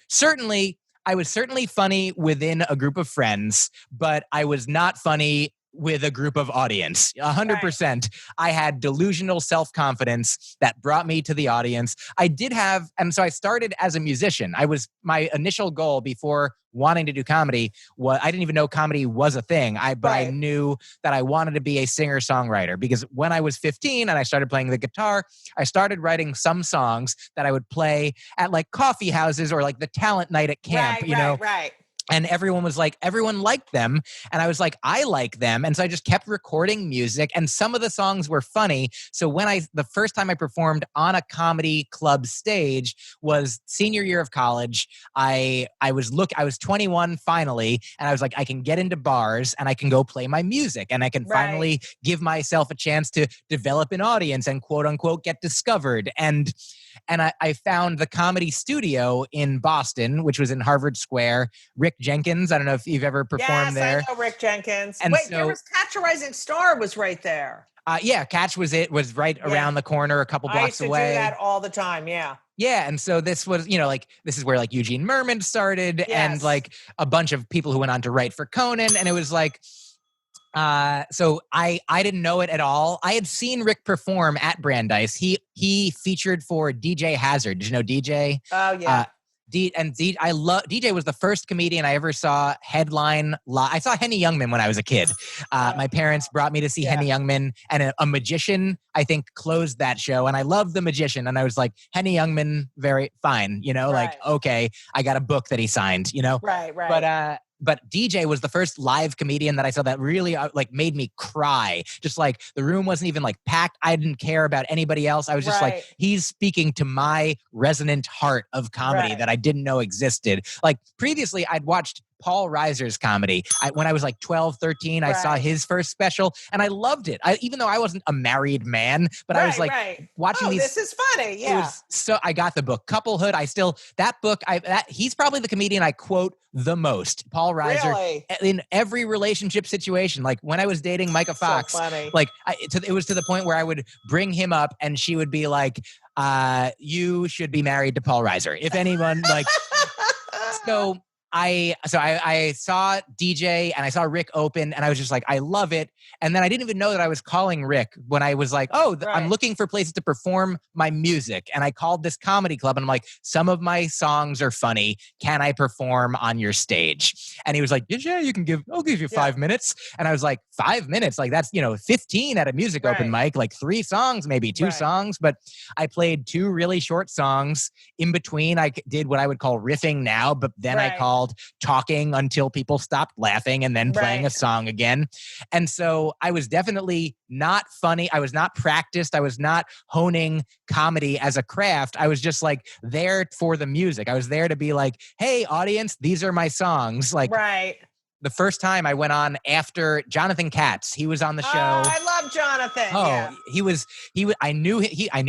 I was certainly funny within a group of friends, but I was not funny with a group of audience. 100%. I had delusional self-confidence that brought me to the audience. And so I started as a musician. My initial goal before wanting to do comedy was, I didn't even know comedy was a thing. But I knew that I wanted to be a singer-songwriter, because when I was 15 and I started playing the guitar, I started writing some songs that I would play at like coffee houses or like the talent night at camp, Right. And everyone liked them. And I was like, I like them. And so I just kept recording music, and some of the songs were funny. So the first time I performed on a comedy club stage was senior year of college. I was 21 finally, and I was like, I can get into bars and I can go play my music, and I can finally give myself a chance to develop an audience and quote unquote get discovered. And I found the Comedy Studio in Boston, which was in Harvard Square. Rick Jenkins, I don't know if you've ever performed there. Yes, I know Rick Jenkins. And there was Catch a Rising Star was right there. Catch was right around the corner, a couple blocks away. I used to do that all the time, yeah. Yeah, and so this was, this is where like Eugene Merman started, and like a bunch of people who went on to write for Conan, and it was like, so I didn't know it at all. I had seen Rick perform at Brandeis. He featured for DJ Hazard. Did you know DJ? Oh yeah. DJ was the first comedian I ever saw headline live. I saw Henny Youngman when I was a kid. My parents brought me to see Henny Youngman, and a magician, I think, closed that show. And I loved the magician. And I was like, Henny Youngman, very fine, like, okay, I got a book that he signed, Right. But DJ was the first live comedian that I saw that really made me cry. Just like the room wasn't even like packed. I didn't care about anybody else. I was just like, he's speaking to my resonant heart of comedy that I didn't know existed. Like previously I'd watched Paul Reiser's comedy. When I was like 12, 13, I saw his first special and I loved it. Even though I wasn't a married man, but I was like watching these. This is funny. Yeah. So I got the book Couplehood. He's probably the comedian I quote the most. Paul Reiser in every relationship situation. Like when I was dating Micah Fox, it was to the point where I would bring him up and she would be like, you should be married to Paul Reiser. If anyone so I saw DJ and I saw Rick open and I was just like, I love it. And then I didn't even know that I was calling Rick when I was like, I'm looking for places to perform my music. And I called this comedy club and I'm like, some of my songs are funny. Can I perform on your stage? And he was like, yeah, I'll give you 5 minutes. And I was like, 5 minutes? Like that's, 15 at a music open mic, like 3 songs, maybe 2 songs. But I played 2 really short songs. In between, I did what I would call riffing now, but then I called talking until people stopped laughing and then playing a song again. And so I was definitely not funny. I was not practiced. I was not honing comedy as a craft. I was just like there for the music. I was there to be like, hey, audience, these are my songs. Like, the first time I went on after Jonathan Katz, he was on the show. Oh, I love Jonathan. Oh, I knew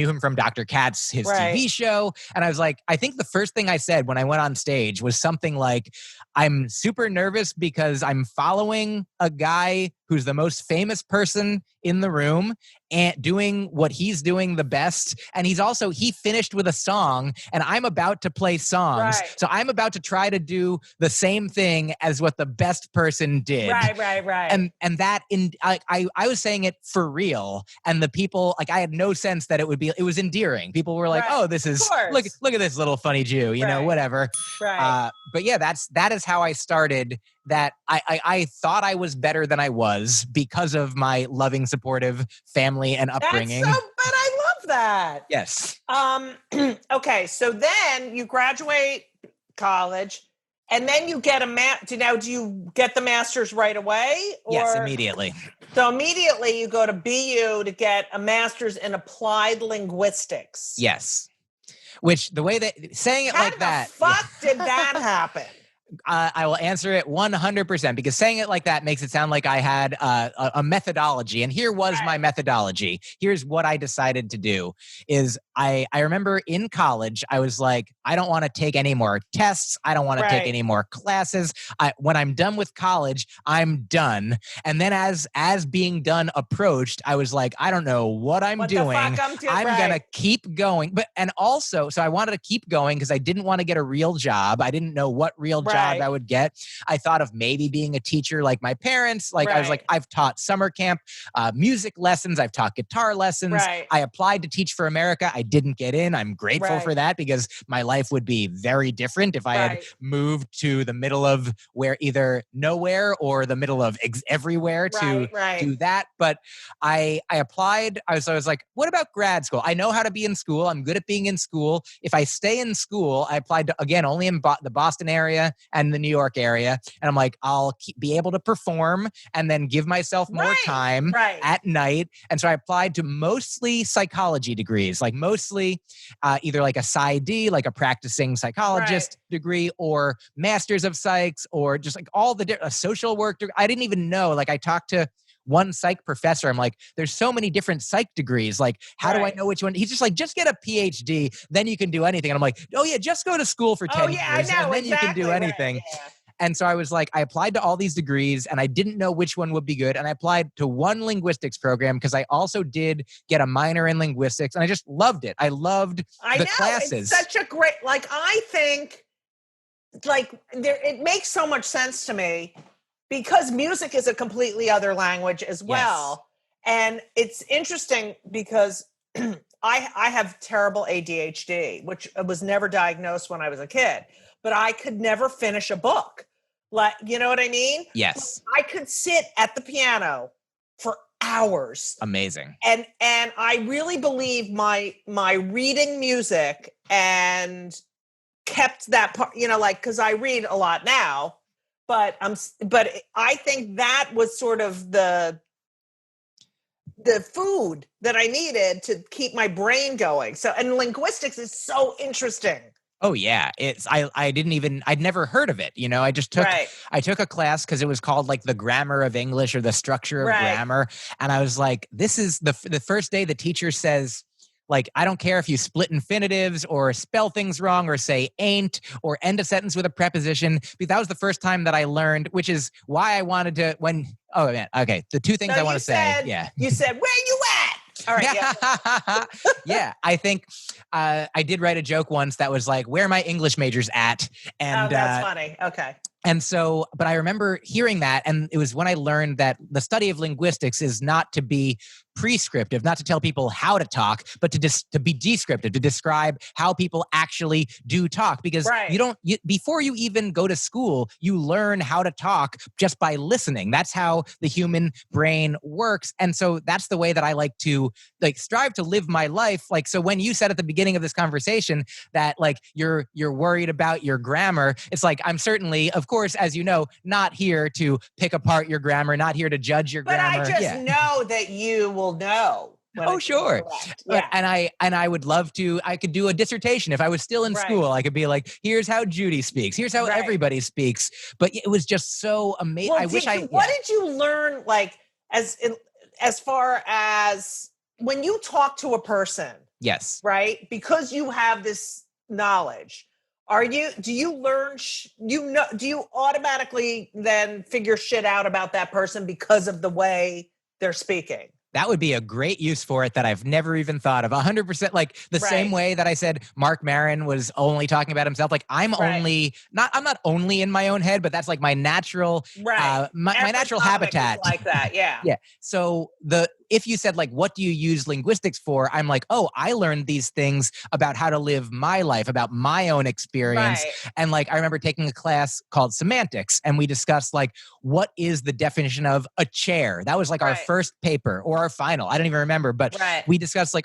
him from Dr. Katz, his TV show. And I was like, I think the first thing I said when I went on stage was something like, I'm super nervous because I'm following a guy who's the most famous person in the room and doing what he's doing the best. And he finished with a song and I'm about to play songs. So I'm about to try to do the same thing as what the best person did. Right. And that I was saying it for real. And the people, like I had no sense that it was endearing. People were like, oh, this is, look at this little funny Jew, whatever. But yeah, that is how I started. That I thought I was better than I was because of my loving, supportive family and upbringing. But I love that. Yes. Okay, so then you graduate college, and then you get do you get the master's right away? Yes, immediately. So immediately you go to BU to get a master's in applied linguistics. Yes. Which the way that saying it like that. How the fuck did that happen? I will answer it 100% because saying it like that makes it sound like I had a methodology. And here was my methodology. Here's what I decided to do is I remember in college, I was like, I don't want to take any more tests. I don't want to take any more classes. When I'm done with college, I'm done. And then as being done approached, I was like, I don't know what I'm doing. I'm going to keep going. So I wanted to keep going because I didn't want to get a real job. I didn't know what real job I would get. I thought of maybe being a teacher like my parents. I was like, I've taught summer camp, music lessons. I've taught guitar lessons. I applied to Teach for America. I didn't get in. I'm grateful for that because my life would be very different if I had moved to the middle of where either nowhere or the middle of everywhere to do that. But I applied. I was like, what about grad school? I know how to be in school. I'm good at being in school. If I stay in school, I applied to, again, only in the Boston area and the New York area. And I'm like, I'll be able to perform and then give myself more time at night. And so I applied to mostly psychology degrees, like mostly either like a PsyD, like a practicing psychologist degree, or Masters of Psychs, or just like all the social work. I didn't even know. Like I talked to one psych professor. I'm like, there's so many different psych degrees. Like, how do I know which one? He's just like, just get a PhD, then you can do anything. And I'm like, oh yeah, just go to school for 10 years and then you can do anything. And so I was like, I applied to all these degrees and I didn't know which one would be good. And I applied to one linguistics program because I also did get a minor in linguistics and I just loved it. I loved the classes. It's such a great, I think it makes so much sense to me because music is a completely other language as well. And it's interesting because I have terrible ADHD, which was never diagnosed when I was a kid, but I could never finish a book. Like, you know what I mean? Yes. I could sit at the piano for hours. Amazing. And I really believe my reading music and kept that part, because I read a lot now, but I think that was sort of the food that I needed to keep my brain going. So, and linguistics is so interesting. Oh yeah. I'd never heard of it. I just took a class because it was called like the grammar of English or the structure of grammar. And I was like, this is the first day the teacher says, like, I don't care if you split infinitives or spell things wrong or say ain't or end a sentence with a preposition. But that was the first time that I learned, which is why I wanted to the two things I want to say. Yeah. You said, where you at? All right. Yeah. I think I did write a joke once that was like, where are my English majors at? And that's funny. Okay. And so, but I remember hearing that, and it was when I learned that the study of linguistics is not to be prescriptive, not to tell people how to talk, but to be descriptive, to describe how people actually do talk. Because before you even go to school, you learn how to talk just by listening. That's how the human brain works. And so that's the way that I like to strive to live my life. Like, so when you said at the beginning of this conversation that like you're worried about your grammar, it's like, I'm certainly, of course, as you know, not here to pick apart your grammar, not here to judge your grammar. But I just know that you will know. Oh, sure. Yeah. And I would love to, I could do a dissertation. If I was still in school, I could be like, here's how Judy speaks. Here's how everybody speaks. But it was just so amazing. Well, what did you learn, like, as far as when you talk to a person? Yes. Right? Because you have this knowledge. Do you learn, do you automatically then figure shit out about that person because of the way they're speaking? That would be a great use for it that I've never even thought of. 100%, like the same way that I said Mark Maron was only talking about himself. Like I'm not only in my own head, but that's like my natural, my natural habitat. Like that, yeah. Yeah. So if you said like, what do you use linguistics for? I'm like, oh, I learned these things about how to live my life, about my own experience. Right. And like, I remember taking a class called semantics and we discussed like, what is the definition of a chair? That was like our first paper or our final. I don't even remember, but we discussed like,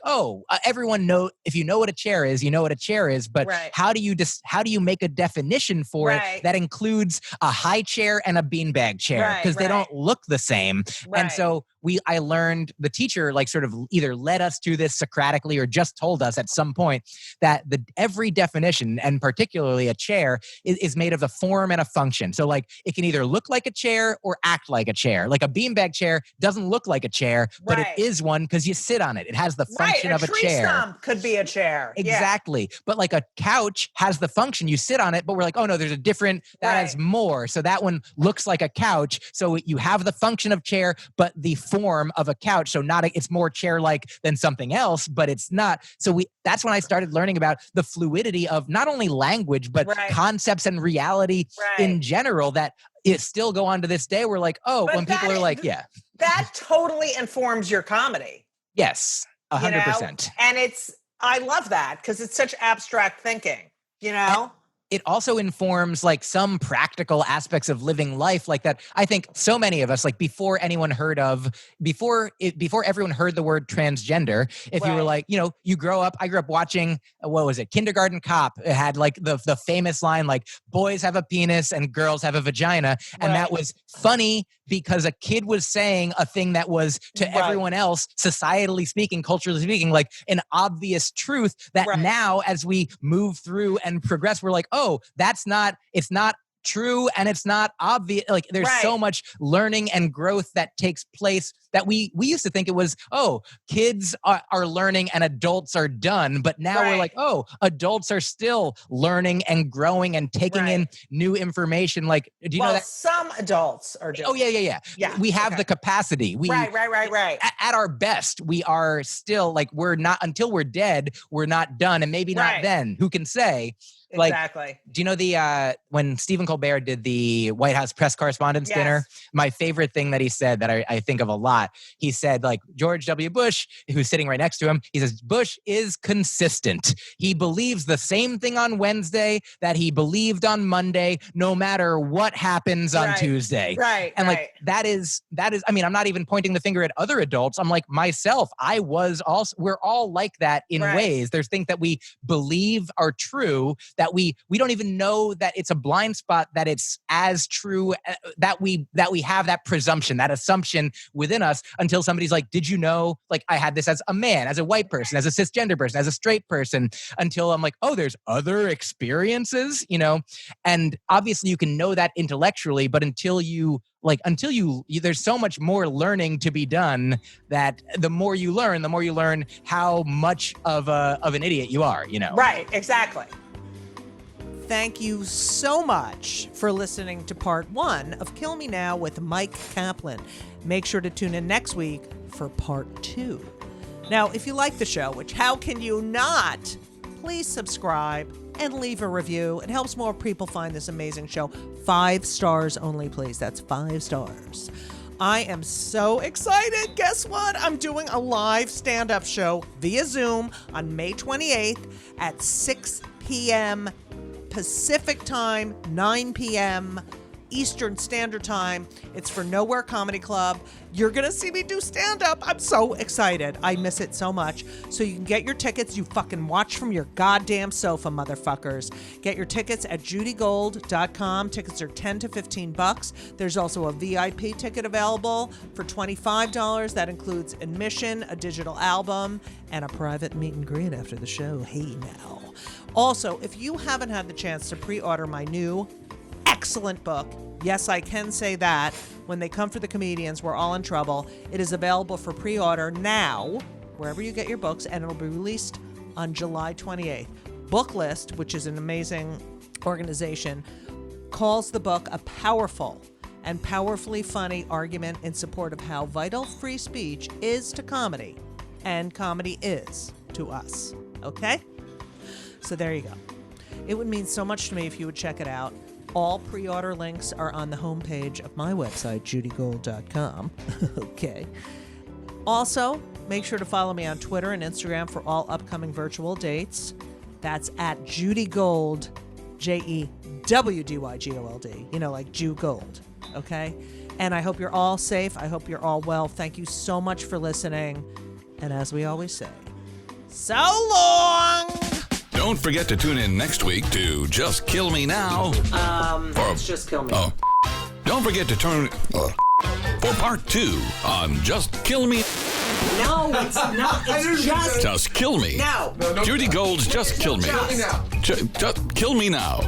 everyone if you know what a chair is, you know what a chair is, but how do you make a definition for it that includes a high chair and a beanbag chair? Because they don't look the same. And so I learned learned, the teacher like sort of either led us to this Socratically or just told us at some point that every definition, and particularly a chair, is made of a form and a function. So like it can either look like a chair or act like a chair. Like a beanbag chair doesn't look like a chair, but it is one because you sit on it. It has the function of a tree chair. stump could be a chair. Exactly. But like a couch has the function, you sit on it, but we're like, oh no, there's a different, that has more. So that one looks like a couch. So you have the function of chair, but the form of a couch. So it's more chair-like than something else, but it's not. So that's when I started learning about the fluidity of not only language, but concepts and reality in general that it still go on to this day. We're like, oh, but when people are like, yeah. That totally informs your comedy. Yes, 100%. And I love that because it's such abstract thinking, you know? It also informs like some practical aspects of living life like that. I think so many of us, like before everyone heard the word transgender, if you were like, you know, you grow up, I grew up watching, what was it? Kindergarten Cop. It had like the famous line, like boys have a penis and girls have a vagina. And that was funny because a kid was saying a thing that was to everyone else, societally speaking, culturally speaking, like an obvious truth that now as we move through and progress, we're like, oh, it's not true and it's not obvious. Like there's so much learning and growth that takes place that we used to think it was, oh, kids are learning and adults are done. But now we're like, oh, adults are still learning and growing and taking in new information. Like, do you know that? Some adults are just. Oh, yeah. We have the capacity. Right. At our best, we are still like, we're not, until we're dead, we're not done. And maybe not then. Who can say? Like, exactly. Do you know when Stephen Colbert did the White House press correspondence dinner, my favorite thing that he said that I think of a lot, he said like George W. Bush, who's sitting right next to him, he says, Bush is consistent. He believes the same thing on Wednesday that he believed on Monday, no matter what happens on Tuesday. And like, that is, I mean, I'm not even pointing the finger at other adults. I'm like myself, we're all like that in ways. There's things that we believe are true that we don't even know that it's a blind spot, that it's as true, that we have that presumption, that assumption within us until somebody's like, did you know, like I had this as a man, as a white person, as a cisgender person, as a straight person, until I'm like, oh, there's other experiences, you know? And obviously you can know that intellectually, but until you there's so much more learning to be done that the more you learn how much of an idiot you are, you know? Right, exactly. Thank you so much for listening to part 1 of Kill Me Now with Myq Kaplan. Make sure to tune in next week for part 2. Now, if you like the show, which how can you not, please subscribe and leave a review. It helps more people find this amazing show. 5 stars only, please. That's 5 stars. I am so excited. Guess what? I'm doing a live stand-up show via Zoom on May 28th at 6 p.m. Pacific time, 9 p.m. Eastern Standard Time. It's for Nowhere Comedy Club. You're going to see me do stand-up. I'm so excited. I miss it so much. So you can get your tickets. You fucking watch from your goddamn sofa, motherfuckers. Get your tickets at judygold.com. Tickets are $10 to $15. There's also a VIP ticket available for $25. That includes admission, a digital album, and a private meet and greet after the show. Hey now. Also, if you haven't had the chance to pre-order my new excellent book, yes, I can say that, When They Come for the Comedians, We're All in Trouble, it is available for pre-order now, wherever you get your books, and it'll be released on July 28th. Booklist, which is an amazing organization, calls the book a powerful and powerfully funny argument in support of how vital free speech is to comedy, and comedy is to us. Okay? So there you go. It would mean so much to me if you would check it out. All pre-order links are on the homepage of my website, judygold.com. Okay. Also, make sure to follow me on Twitter and Instagram for all upcoming virtual dates. That's at Judy Gold, JEWDYGOLD. You know, like Jew Gold. Okay? And I hope you're all safe. I hope you're all well. Thank you so much for listening. And as we always say, so long! Don't forget to tune in next week to Just Kill Me Now. It's Just Kill Me. Oh. Don't forget to turn for part 2 on Just Kill Me. No, it's not. It's Just Kill Me. No. Judy Gold's Just Kill Me. Just. Just kill me now.